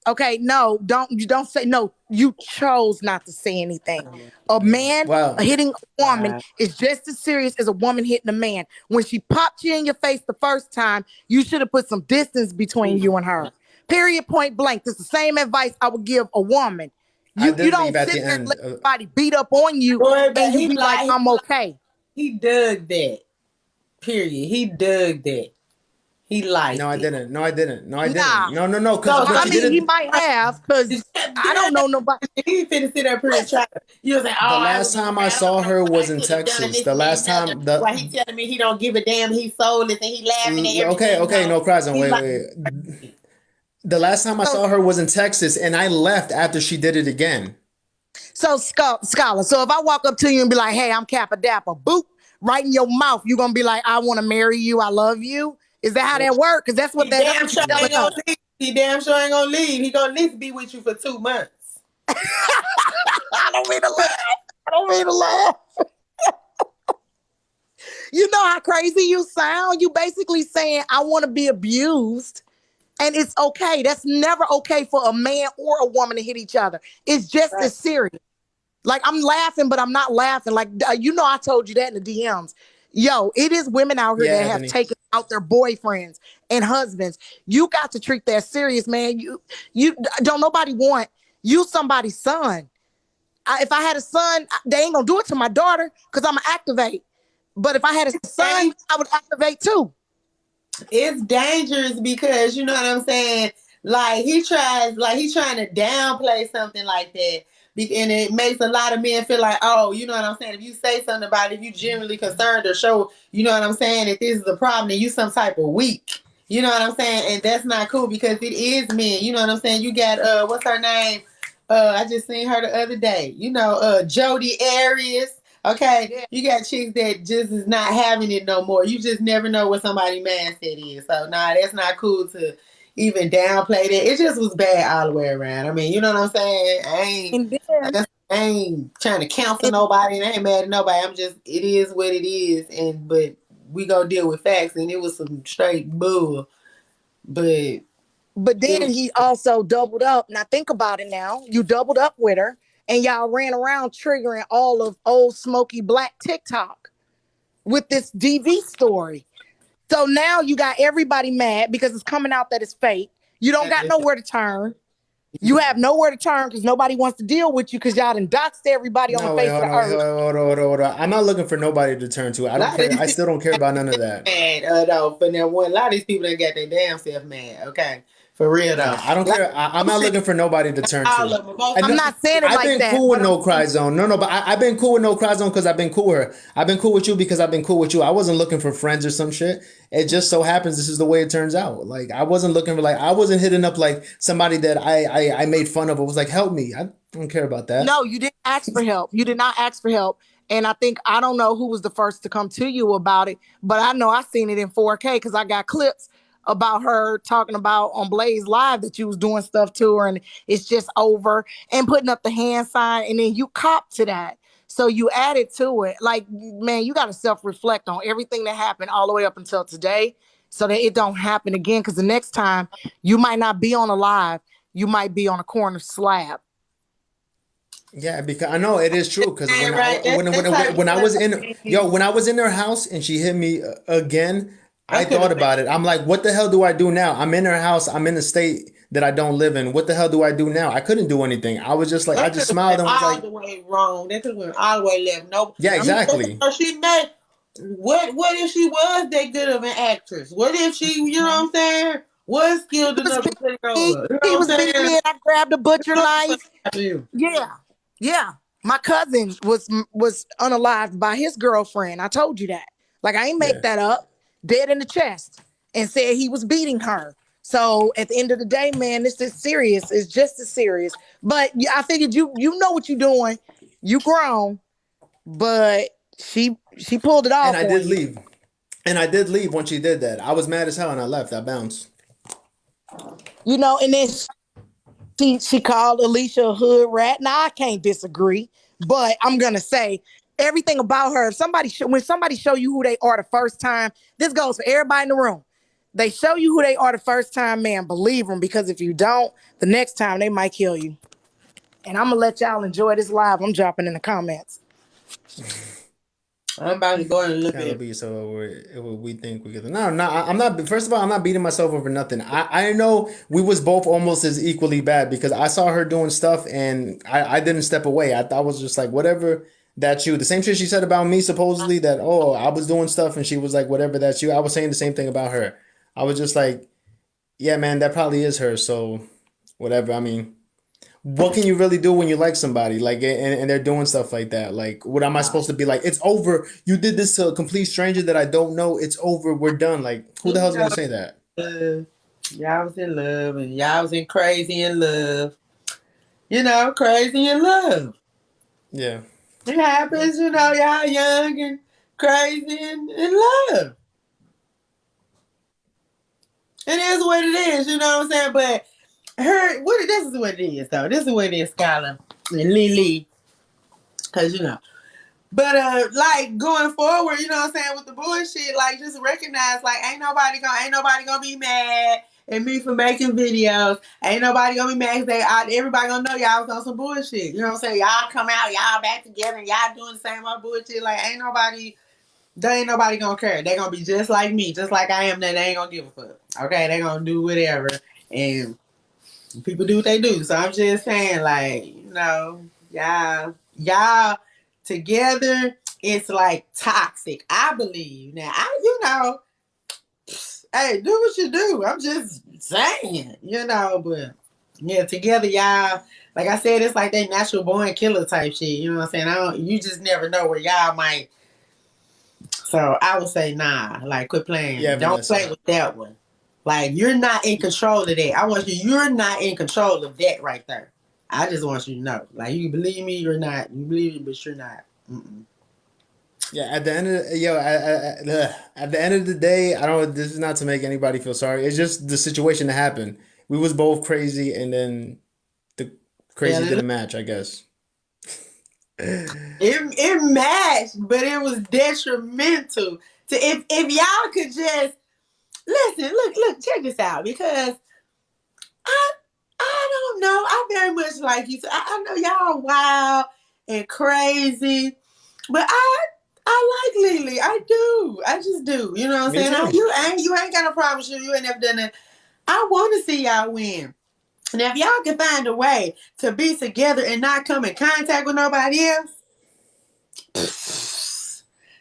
Okay, no, don't say no. You chose not to say anything. A man hitting a woman is just as serious as a woman hitting a man. When she popped you in your face the first time, you should have put some distance between you and her. Period, point blank. That's the same advice I would give a woman. You don't sit there and let somebody beat up on you and you be like, I'm okay. He dug that. Period. He dug that. He liked No, I it. didn't. No, I didn't. No, I didn't. Nah. No. He might have, because I don't know nobody. He finna sit up here and try. You was like, oh, the last time I saw her was in Texas. The last time. Why he telling me he don't give a damn? He soulless and he laughing at everything. Okay. No cries. Wait. The last time I saw her was in Texas, and I left after she did it again. So, Scholar, so if I walk up to you and be like, hey, I'm Kappa Dapper, boop, right in your mouth, you going to be like, I want to marry you, I love you? Is that how that works? Because that's what that damn sure ain't gonna leave. He damn sure ain't gonna leave. He gonna at least be with you for 2 months. I don't mean to laugh. You know how crazy you sound? You basically saying, I want to be abused. And it's okay. That's never okay for a man or a woman to hit each other. It's just as serious. Like, I'm laughing, but I'm not laughing. Like, I told you that in the DMs. Yo, it is women out here that have taken out their boyfriends and husbands. You got to treat that serious, man. You don't nobody want you somebody's son. If I had a son, they ain't gonna do it to my daughter because I'm gonna activate. But if I had a son, I would activate too. It's dangerous because you know what I'm saying. Like he's trying to downplay something like that. And it makes a lot of men feel like, oh, you know what I'm saying? If you say something about it, if you genuinely concerned or show, you know what I'm saying, if this is a problem, then you some type of weak. You know what I'm saying? And that's not cool because it is men. You know what I'm saying? You got, what's her name? I just seen her the other day. You know, Jodi Arias. Okay? Yeah. You got chicks that just is not having it no more. You just never know what somebody's mindset is. So, that's not cool to even downplay that. It just was bad all the way around. I mean, you know what I'm saying? I ain't trying to counsel nobody and I ain't mad at nobody. It is what it is. But we gonna deal with facts and it was some straight bull. But then he also doubled up. Now think about it now. You doubled up with her and y'all ran around triggering all of old smoky black TikTok with this DV story. So now you got everybody mad because it's coming out that it's fake. You don't got nowhere to turn. You have nowhere to turn because nobody wants to deal with you because y'all done doxed everybody on the face of the earth. Hold on. I'm not looking for nobody to turn to. I don't care. I still don't care about none of that. No, but now a lot of these people that got their damn self mad. Okay. For real though. Nah, I don't care. I'm not looking for nobody to turn All to. of them. Both. And I'm not saying it I've like been that. cool with but No I'm- Cry Zone. No, but I've been cool with No Cry Zone because I've been cool with her. I've been cool with you because I've been cool with you. I wasn't looking for friends or some shit. It just so happens this is the way it turns out. Like I wasn't looking for I wasn't hitting up like somebody that I made fun of. It was like, help me. I don't care about that. No, you didn't ask for help. You did not ask for help. And I don't know who was the first to come to you about it, but I know I seen it in 4K because I got clips about her talking about on Blaze Live that you was doing stuff to her and it's just over and putting up the hand sign and then you copped to that. So you added to it. Like, man, you got to self-reflect on everything that happened all the way up until today so that it don't happen again. Because the next time you might not be on a live, you might be on a corner slab. Yeah, because I know it is true. Because Yeah, when right. when I was in her house and she hit me again, I thought about it. I'm like, what the hell do I do now? I'm in her house. I'm in a state that I don't live in. What the hell do I do now? I couldn't do anything. I was just like, I just smiled and was all like, the way wrong. They could have went all the way left. No. yeah, exactly. She made. What if she was that good of an actress? What if she, you know what I'm saying, was skilled enough to take over? You know He what was I'm beating saying? me and I grabbed a butcher knife. You. Yeah. My cousin was unalived by his girlfriend. I told you that. Like, I ain't make Yeah. that up. Dead in the chest. And said he was beating her. So at the end of the day, man, this is serious. It's just as serious. But I figured you know what you're doing. You grown. But she pulled it off. And I did leave. And I did leave when she did that. I was mad as hell and I left. I bounced. You know, and then she called Alicia a hood rat. Now I can't disagree, but I'm gonna say everything about her. If when somebody show you who they are the first time, this goes for everybody in the room. They show you who they are the first time, man, believe them, because if you don't, the next time they might kill you. And I'm gonna let y'all enjoy this live. I'm dropping in the comments. I'm about to go in a little Kind bit. of be so we think we get. No, I'm not. First of all, I'm not beating myself over nothing. I know we was both almost as equally bad because I saw her doing stuff and I didn't step away. I was just like, whatever, that's you. The same shit she said about me supposedly that, oh, I was doing stuff and she was like, whatever, that's you. I was saying the same thing about her. I was just like, yeah, man, that probably is her. So whatever. I mean, what can you really do when you like somebody like and they're doing stuff like that? Like, what am I supposed to be like? It's over. You did this to a complete stranger that I don't know. It's over. We're done. Like, who the hell's gonna say that? Y'all was in love and y'all was in crazy in love. You know, crazy in love. Yeah. It happens, you know, y'all young and crazy and in love. It is what it is, you know what I'm saying? But this is what it is, though. This is what it is, Skylar and Lily. Because, you know. But, like, going forward, you know what I'm saying, with the bullshit, like, just recognize, like, ain't nobody gonna be mad at me for making videos. Ain't nobody gonna be mad because everybody gonna know y'all was on some bullshit. You know what I'm saying? Y'all come out, y'all back together, and y'all doing the same old bullshit. Like, ain't nobody gonna care. They gonna be just like me, just like I am. Then they ain't gonna give a fuck. Okay, they gonna do whatever, and people do what they do. So I'm just saying, like, you know, y'all together, it's like toxic. I believe now. Hey, do what you do. I'm just saying, you know, but yeah, together, y'all. Like I said, it's like that natural born killer type shit. You know what I'm saying? You just never know where y'all might. So I would say, nah, like, quit playing. Yeah, Don't Vanessa. play with that one. Like, you're not in control of that. You're not in control of that right there. I just want you to know. Like, you can believe me or not. You believe me, but you're not. Mm-mm. Yeah, at the end of at the end of the day, I don't. This is not to make anybody feel sorry. It's just the situation that happened. We was both crazy, and then the crazy Yeah, didn't match, I guess. It matched, but it was detrimental to if y'all could just listen. Look, check this out, because I don't know. I very much like you. I know y'all wild and crazy, but I like Lily. I do. I just do. You know what I'm Me saying? too. You ain't got no problem with you ain't never done that. I want to see y'all win. Now, if y'all can find a way to be together and not come in contact with nobody else,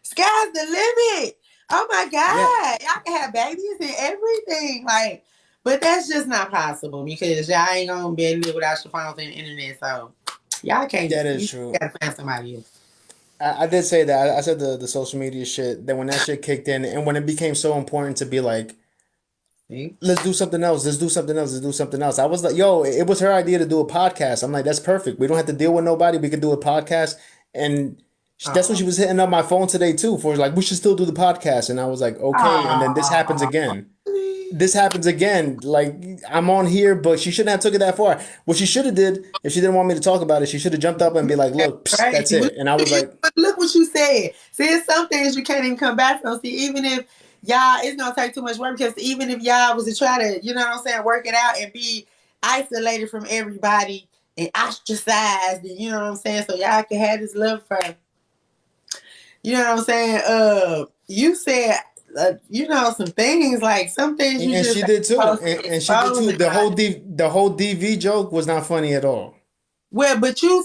sky's the limit. Oh my God. Y'all can have babies and everything. Like, But that's just not possible because y'all ain't gonna be able to live without your phones and the internet. So y'all can't. That is You true. gotta find somebody else. I did say that. I said the social media shit. That when that shit kicked in, and when it became so important to be like, See? let's do something else. Let's do something else. Let's do something else. I was like, yo, it was her idea to do a podcast. I'm like, that's perfect. We don't have to deal with nobody. We could do a podcast. And that's when she was hitting up my phone today too. For like, we should still do the podcast. And I was like, okay. And then this happens again. This happens again. Like I'm on here, but she shouldn't have took it that far. What she should have did, if she didn't want me to talk about it, she should have jumped up and be like, look, psst, that's it. And I was like, look what you said. See, some things you can't even come back from. See, even if y'all, it's gonna take too much work because even if y'all was to try to, you know what I'm saying, work it out and be isolated from everybody and ostracized, and you know what I'm saying, so y'all can have this love for, you know what I'm saying. You said. You know, some things like some things you and just she did too. And she did too. The whole DV joke was not funny at all. Well, but you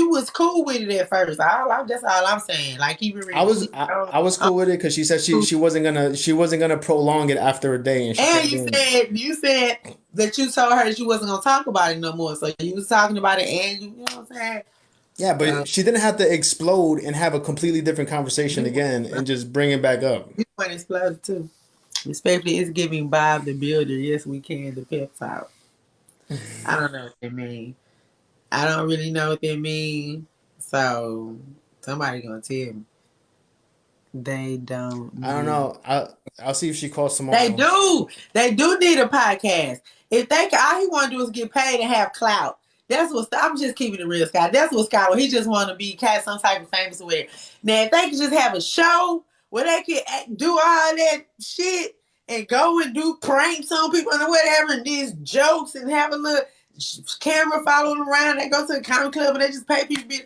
was cool with it at first. That's all I'm saying. Like even I was cool with it because she said she wasn't gonna prolong it after a day. And you said that you told her that you wasn't gonna talk about it no more. So you was talking about it, and you know what I'm saying. Yeah, but she didn't have to explode and have a completely different conversation again and just bring it back up. You want to explode too. Especially it's giving Bob the Builder. Yes, we can. The pep talk. I don't know what they mean. I don't really know what they mean. So somebody gonna tell me. They don't. I don't know. I'll see if she calls tomorrow. They do. They do need a podcast. If they can, all he want to do is get paid and have clout. That's what I'm just keeping it real, Scott. That's what Scott. He just want to be some type of famous with it. Now, if they can just have a show where they can do all that shit and go and do pranks on people and whatever, and these jokes and have a little camera following around, they go to the comedy club and they just pay people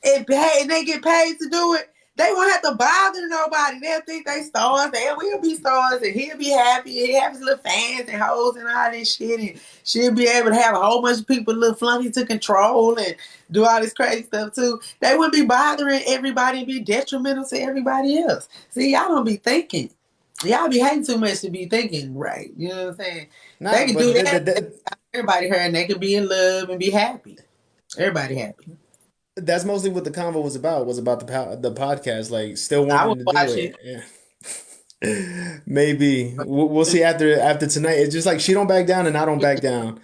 and they get paid to do it. They won't have to bother nobody. They'll think they stars. They will be stars, and he'll be happy. He'll have his little fans and hoes and all this shit, and she'll be able to have a whole bunch of people, little flunky to control and do all this crazy stuff too. They wouldn't be bothering everybody and be detrimental to everybody else. See, y'all don't be thinking. Y'all be hating too much to be thinking right. You know what I'm saying? Nah, they can do that. Everybody heard, and they can be in love and be happy. Everybody happy. That's mostly what the convo was about. Was about the podcast. Like still wanting to do it. Yeah. Maybe we'll see after tonight. It's just like she don't back down and I don't back down.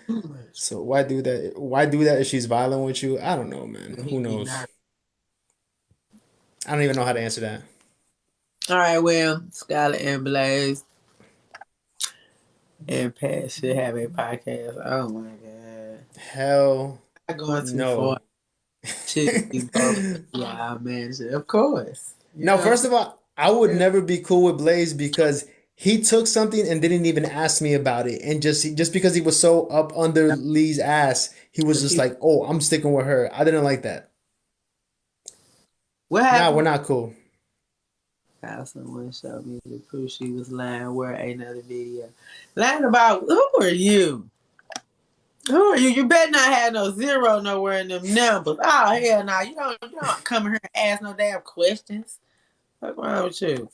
So why do that? Why do that if she's violent with you? I don't know, man. Who knows? I don't even know how to answer that. All right, well, Skylar and Blaze and Pat should have a podcast. Oh my god! Hell, not going too no. far. Yeah, man. Of course. No, first of all, I would never be cool with Blaze because he took something and didn't even ask me about it, and just because he was so up under Lee's ass, he was just like, "Oh, I'm sticking with her." I didn't like that. What happened? Nah, we're not cool. Someone showed me the proof she was lying. Where another video? Lying about who are you? Who are you? You better not have no zero nowhere in them numbers. Oh hell no! You don't come here and ask no damn questions. What's wrong with you?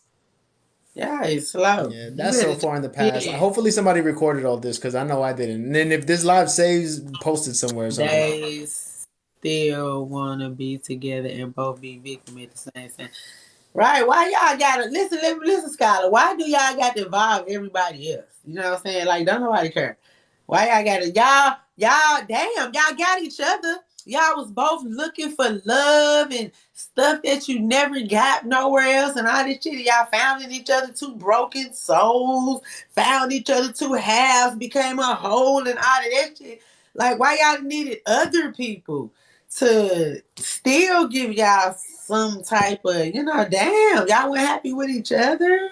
Yeah, it's slow. Yeah, that's so far in the past. Hopefully somebody recorded all this because I know I didn't. And then if this live saves, post it somewhere. They still want to be together and both be victim at the same time. Right? Why y'all gotta listen, Skylar? Why do y'all got to involve everybody else? You know what I'm saying? Like, don't nobody care. Why y'all gotta y'all got each other. Y'all was both looking for love and stuff that you never got nowhere else and all this shit. Y'all found in each other two broken souls, found each other two halves, became a whole and all of that shit. Like, why y'all needed other people to still give y'all some type of, damn, y'all were happy with each other?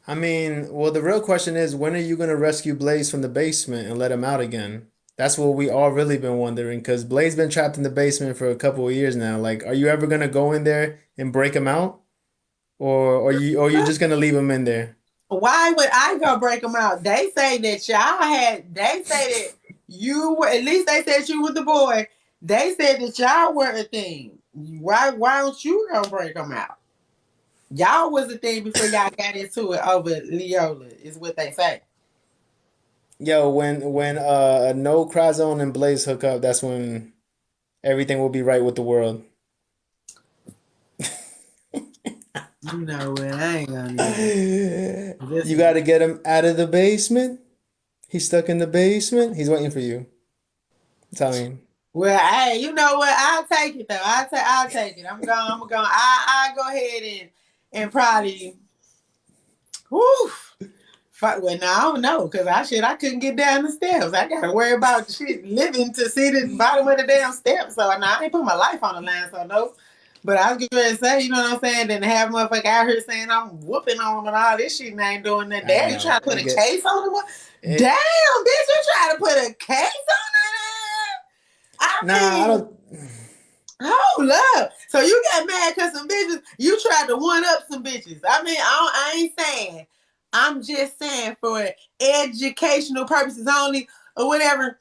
I mean, well, the real question is, when are you going to rescue Blaze from the basement and let him out again? That's what we all really been wondering, because Blaze been trapped in the basement for a couple of years now. Like, are you ever going to go in there and break him out? Or you just going to leave him in there? Why would I go break him out? They say that you were, at least they said you were the boy. They said that y'all were a thing. Why don't you go break them out? Y'all was a thing before y'all got into it over Leola, is what they say. Yo, when No Cry Zone and Blaze hook up, that's when everything will be right with the world. You know what? I ain't gonna do this. You got to get him out of the basement. He's stuck in the basement. He's waiting for you. Tell me. Well, hey, you know what? I'll take it though. I'll take it. I'm going. I'll go ahead and probably. Whoo. Well, now I don't know because I couldn't get down the steps. I gotta worry about shit living to see the bottom of the damn steps. So now I ain't put my life on the line. So no. But I was getting ready to say, you know what I'm saying? Then have motherfucker out here saying I'm whooping on them and all this shit and I ain't doing that. Damn, you trying to put a case on them? Damn, bitch, you trying to put a case on them? I don't. Hold up. So you got mad because some bitches, you tried to one up some bitches. I mean, I ain't saying. I'm just saying for educational purposes only or whatever.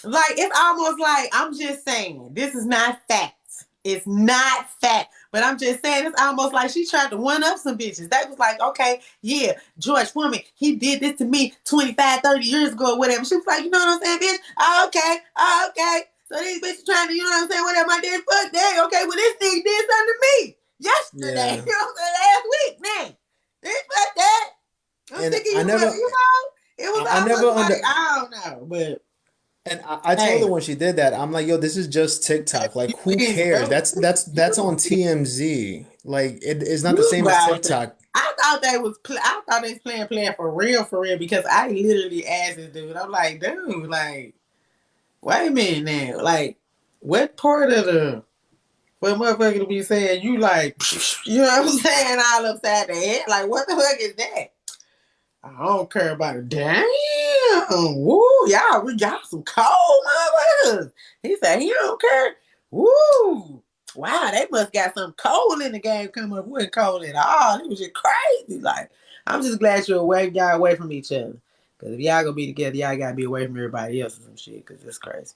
Like, it's almost like I'm just saying, this is not fact. It's not fact. But I'm just saying, it's almost like she tried to one up some bitches. That was like, okay, yeah, George Foreman, he did this to me 25, 30 years ago or whatever. She was like, you know what I'm saying, bitch? Oh, okay. So these bitches trying to, you know what I'm saying, whatever I did, fuck that. Okay, well, this nigga did something to me yesterday. Yeah. You know what I'm saying, last week, man. Bitch, fuck that. I'm thinking, it was I don't know, but. And I told her when she did that, I'm like, yo, this is just TikTok. Like, who cares? That's on TMZ. Like, it's not the same as TikTok. I thought they was playing for real, because I literally asked this dude. I'm like, dude, like, wait a minute now. Like, what part of the motherfucker to be saying you like, you know what I'm saying, all upside the head? Like, what the fuck is that? I don't care about it. Damn. Woo. Y'all some cold motherfuckers. He said he don't care. Woo. Wow, they must got some cold in the game coming up. Wasn't cold at all. It was just crazy. Like, I'm just glad y'all away from each other. Because if y'all gonna be together, y'all gotta be away from everybody else or some shit. Because it's crazy.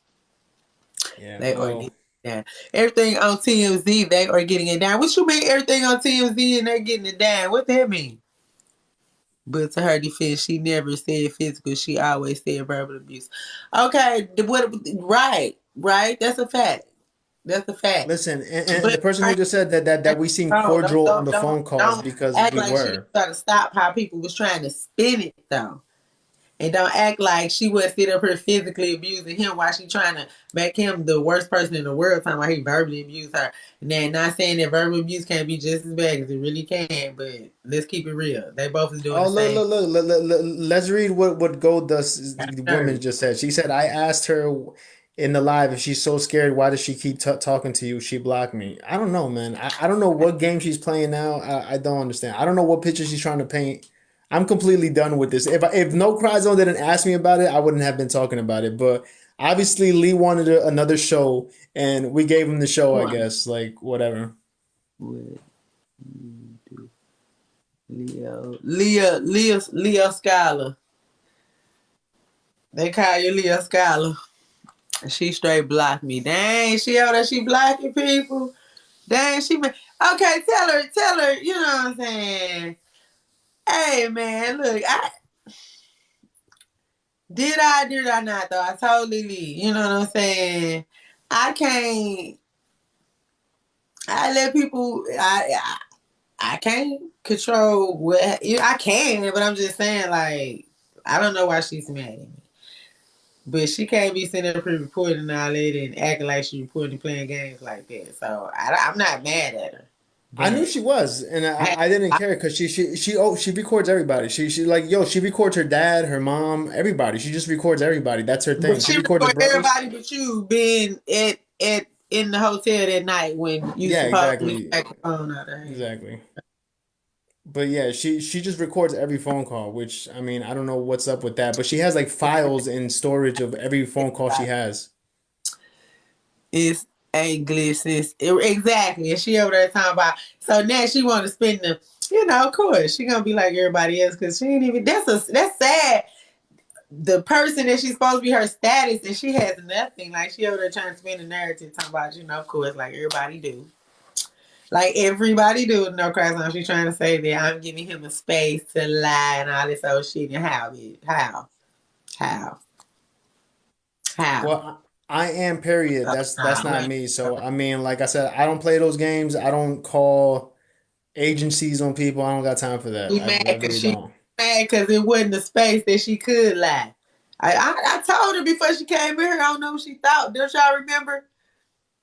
Yeah. They are getting it down. Everything on TMZ, they are getting it down. What you mean everything on TMZ and they're getting it down? What that mean? But to her defense, she never said physical. She always said verbal abuse. Okay, right. That's a fact. Listen, and the person who just said that we seem cordial on the phone calls because we like were. She try to stop how people was trying to spin it though. And don't act like she would sit up here physically abusing him while she trying to make him the worst person in the world, talking about he verbally abused her. And then not saying that verbal abuse can't be just as bad as it really can, but let's keep it real. They both is doing the same. Look. Let's read what Gold Dust Women just said. She said, I asked her in the live if she's so scared, why does she keep talking to you? She blocked me. I don't know, man. I don't know what game she's playing now. I don't understand. I don't know what picture she's trying to paint. I'm completely done with this. If No Cry Zone didn't ask me about it, I wouldn't have been talking about it. But obviously, Lee wanted another show, and we gave him the show. I guess, like whatever. Leo Scholar. They call you Leo Scholar. She straight blocked me. Dang, she blocking people. Dang, okay. Tell her. You know what I'm saying. Hey man, look, did I not though? I told Lily, you know what I'm saying? I let people, I can't control what, I can, but I'm just saying, like, I don't know why she's mad at me. But she can't be sitting up here reporting all that and acting like she reporting playing games like that. So I'm not mad at her. I knew she was, and I didn't care because she records everybody. She like she records her dad, her mom, everybody. She just records everybody. That's her thing. But she records everybody, but you being in the hotel that night when you supposed to be back the phone out there. Exactly. But yeah, she just records every phone call, which I mean I don't know what's up with that, but she has like files in storage of every phone call she has. It's English, exactly, and she over there talking about. So now she want to spend the, of course she gonna be like everybody else because she ain't even. That's sad. The person that she's supposed to be her status and she has nothing. Like she over there trying to spin the narrative talking about of course like everybody do. Like everybody do. No Cry Zone. She's trying to say that I'm giving him a space to lie and all this old shit. And how? How? How? Well, I am, period. That's not Right. me. So I mean, like I said, I don't play those games. I don't call agencies on people. I don't got time for that. She I mad because really don't. it wasn't the space that she could lie. I told her before she came here. I don't know what she thought. Don't y'all remember?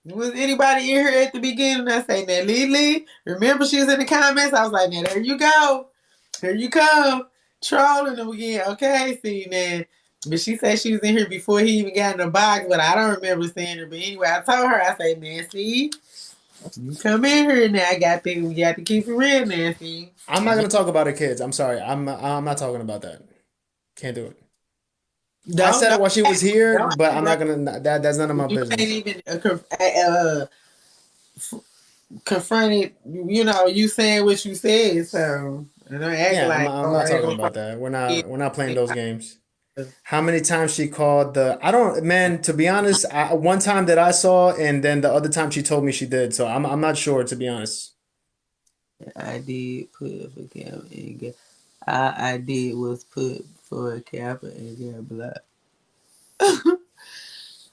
Was anybody in here at the beginning? I say, now, Lily, remember she was in the comments? I was like, now, there you go. Here you come. Trolling them again. Okay, see, now. But she said she was in here before he even got in the box, but I don't remember seeing her. But anyway, I told her, I say, Nancy, you come in here now. We got to keep it real, Nancy. I'm not gonna talk about her kids. I'm sorry. I'm not talking about that. Can't do it. I said it while she was here, but I'm not gonna. That's none of my You can't business. even confront it. You saying what you said, so don't act Yeah, like I'm not talking about that. We're not playing those games. How many times she called the? I don't, man. To be honest, one time that I saw, and then the other time she told me she did. So I'm not sure, to be honest. I did put for Kappa and got. I did was put for Kappa and got blocked.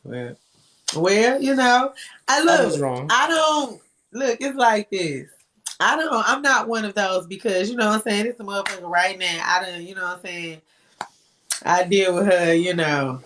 well, I was wrong. I don't look. It's like this. I'm not one of those because you know what I'm saying. It's a motherfucker right now. I don't. You know what I'm saying. I deal with her,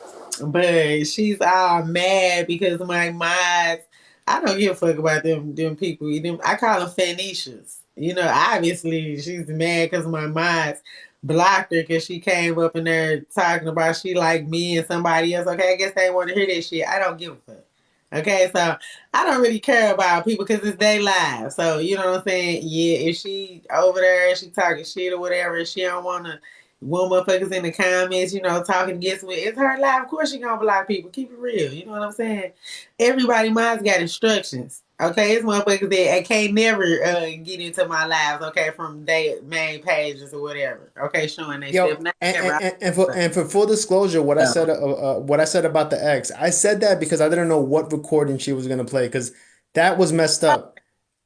but she's all mad because my mods. I don't give a fuck about them people. I call them Phoenicians. Obviously she's mad because my mods blocked her because she came up in there talking about she like me and somebody else. Okay, I guess they want to hear that shit. I don't give a fuck. Okay, so I don't really care about people because it's their lives. So you know what I'm saying? Yeah, if she over there, she talking shit or whatever, and she don't want to. One motherfuckers in the comments, talking against me. It's her life. Of course she gonna block people. Keep it real. You know what I'm saying? Everybody mine's got instructions. Okay, it's motherfuckers that I can't never get into my lives. Okay, from their main pages or whatever. Okay, showing they Yo, stuff. Not and for full disclosure, what I said about the ex, I said that because I didn't know what recording she was gonna play because that was messed up.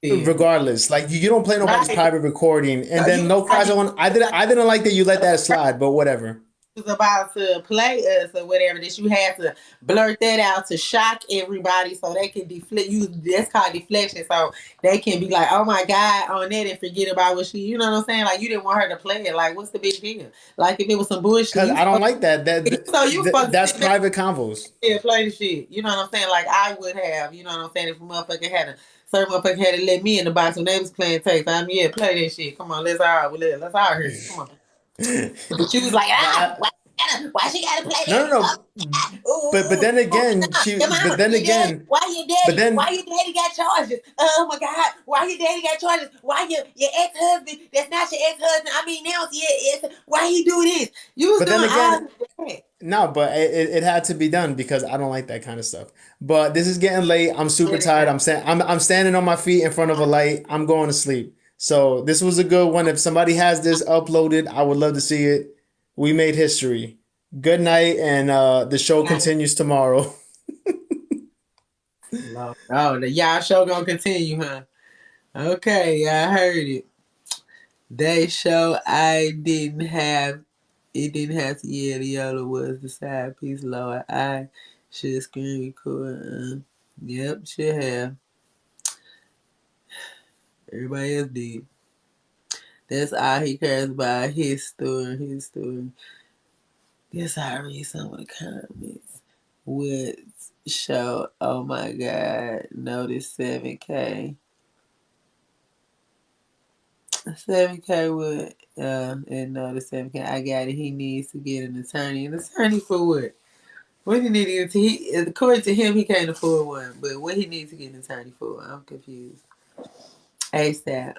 Regardless, like you don't play nobody's private recording, and then no cries on. I didn't like that you let that slide, but whatever. Was about to play us or whatever, that you had to blurt that out to shock everybody so they can deflect you. That's called deflection, so they can be like, oh my God, on that and forget about what she, you know what I'm saying? Like you didn't want her to play it. Like, what's the big deal? Like if it was some bullshit. Because I don't like that. That's private convos. Yeah, play the shit. You know what I'm saying? Like I would have, you know what I'm saying, if a motherfucker had certain motherfucker had to let me in the box when they was playing tapes. Play that shit. Come on, let's all hear it. Come on. But she was like, why she gotta play that? No. But then again, why your daddy got charges? Oh my God, why your daddy got charges? Why your ex-husband, that's not your ex-husband, I mean now why you do this? You was doing all that. No, but it had to be done because I don't like that kind of stuff. But this is getting late. I'm super tired. I'm standing on my feet in front of a light. I'm going to sleep. So this was a good one. If somebody has this uploaded, I would love to see it. We made history. Good night, and the show continues tomorrow. Oh, the y'all show gonna continue, huh? Okay, I heard it. They show it didn't have to, yeah, the other was the side piece lower. I should screen record. Yep, should have. Everybody else did. That's all he cares about, his story. Guess I read some of the comments. What show? Oh my God. Notice 7K. 7K would and notice 7K. I got it. He needs to get an attorney. An attorney for what? What he need to according to him, he can't afford one. But what he needs to get an attorney for? I'm confused. ASAP.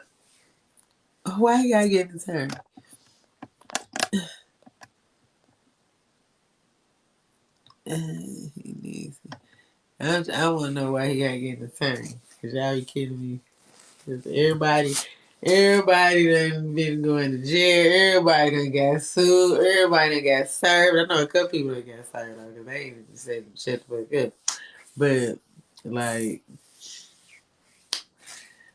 Why he gotta get an attorney? He needs it. I want to know why he gotta get an attorney. Cause y'all be kidding me. Cause everybody done been going to jail. Everybody done got sued. Everybody done got served. I know a couple people that got served though, cause they ain't said shut the fuck up. But like,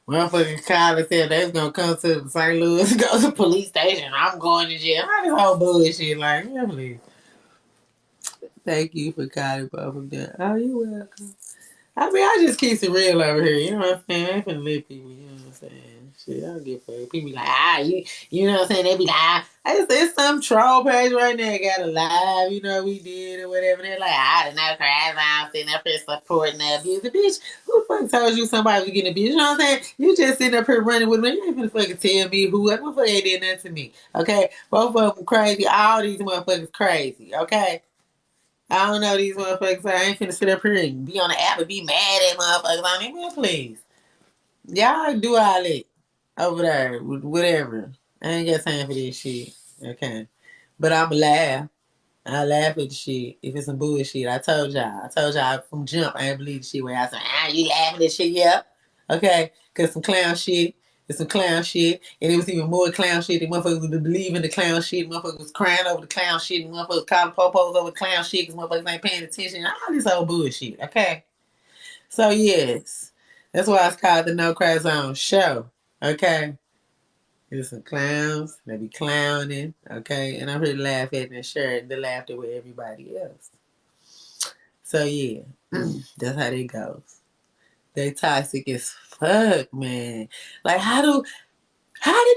motherfucking Kyla said they was gonna come to St. Louis, go to the police station. I'm going to jail. How this whole bullshit? Like, yeah, please. Thank you for calling both of them. Oh, you're welcome. I mean, I just keep it real over here. You know what I'm saying? I ain't finna let people, you know what I'm saying? Shit, I don't give a fuck. People be like, you know what I'm saying? They be like, it's some troll page right now got a live, you know, we did or whatever. They're like, there's no cries out sitting up here supporting the abuse. Bitch, who the fuck told you somebody was getting abused? You know what I'm saying? You just sitting up here running with me. You ain't finna fucking tell me who. That motherfucker ain't did nothing to me. Okay? Both of them crazy. All these motherfuckers crazy. Okay? I don't know these motherfuckers. I ain't finna sit up here and be on the app and be mad at motherfuckers on it. Man, please. Y'all do all that over there, whatever. I ain't got time for this shit. Okay. But I'ma laugh. I laugh at the shit if it's some bullshit. I told y'all from jump I ain't believe the shit where I said, you laughing at shit, yeah. Okay. Cause some clown shit. It's some clown shit. And it was even more clown shit. The motherfuckers would believe in the clown shit. Motherfuckers was crying over the clown shit. And motherfuckers calling popos over the clown shit because motherfuckers ain't paying attention. All this old bullshit. Okay. So yes. That's why it's called the No Cry Zone show. Okay. There's some clowns. They be clowning. Okay. And I'm here to laugh at and share the laughter with everybody else. So yeah. That's how it goes. They toxic as fuck, man. Like how did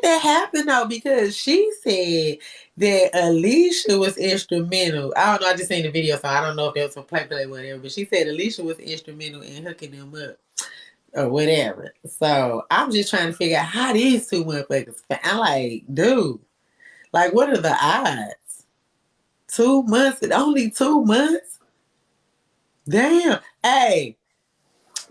that happen though? Because she said that Alicia was instrumental. I don't know, I just seen the video, so I don't know if there was some play or whatever, but she said Alicia was instrumental in hooking them up or whatever. So I'm just trying to figure out how these two motherfuckers. I'm like, dude, like what are the odds? 2 months, only 2 months? Damn. Hey.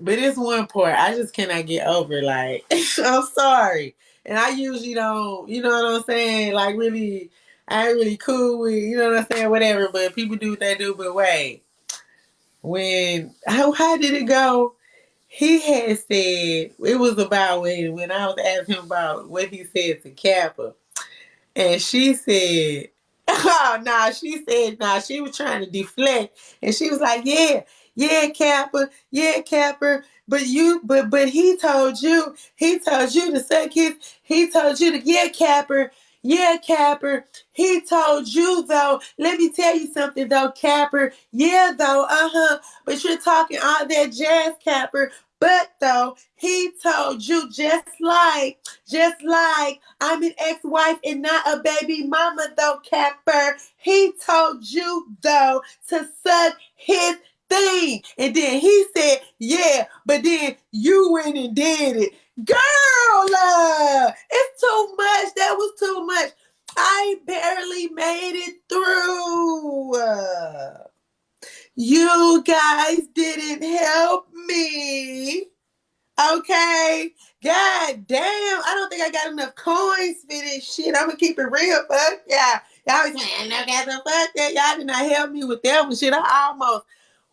But it's one part I just cannot get over. Like, I'm sorry. And I usually don't, you know what I'm saying? Like, really, I ain't really cool with, you know what I'm saying? Whatever. But people do what they do. But wait. How did it go? He had said, it was about when I was asking him about what he said to Kappa. And she said, she was trying to deflect. And she was like, yeah, Kappa, but he told you to suck he told you to, yeah, Capper, he told you though, let me tell you something though, Capper, yeah though, but you're talking all that jazz, Capper, but though, he told you just like, I'm an ex-wife and not a baby mama though, Capper. He told you though to suck his thing. And then he said, yeah, but then you went and did it. Girl, it's too much. That was too much. I barely made it through. You guys didn't help me. Okay. God damn. I don't think I got enough coins for this shit. I'm gonna keep it real. Fuck yeah. Y'all was saying, no, got the fuck that. Y'all did not help me with that one shit. I almost,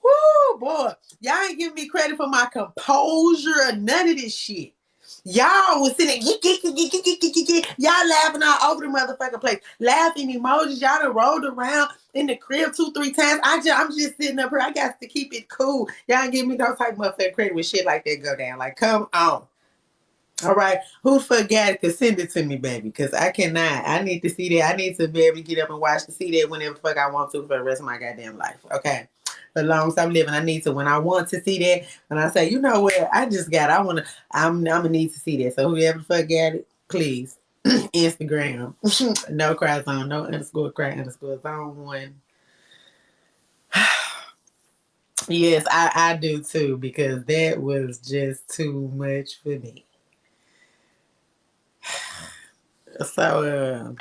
whoo, boy. Y'all ain't giving me credit for my composure or none of this shit. Y'all was sitting there, y'all laughing all over the motherfucking place. Laughing emojis. Y'all done rolled around in the crib 2-3 times. I'm just sitting up here. I got to keep it cool. Y'all ain't giving me no type of motherfucking credit when shit like that go down. Like, come on. All right. Who forgot it? Send it to me, baby. Because I cannot. I need to see that. I need to be able to get up and watch to see that whenever the fuck I want to for the rest of my goddamn life. Okay. For as long as I'm living, I need to. When I want to see that, when I say, you know what, I'm gonna need to see that. So whoever the fuck got it, please. Instagram. No cry zone. No _cry_zone1. Yes, I do too, because that was just too much for me. So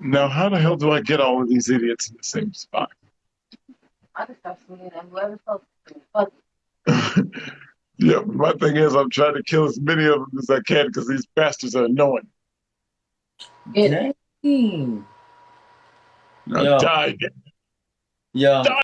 now how the hell do I get all of these idiots in the same spot? Yeah, but my thing is I'm trying to kill as many of them as I can because these bastards are annoying. Dang. Now die. Die.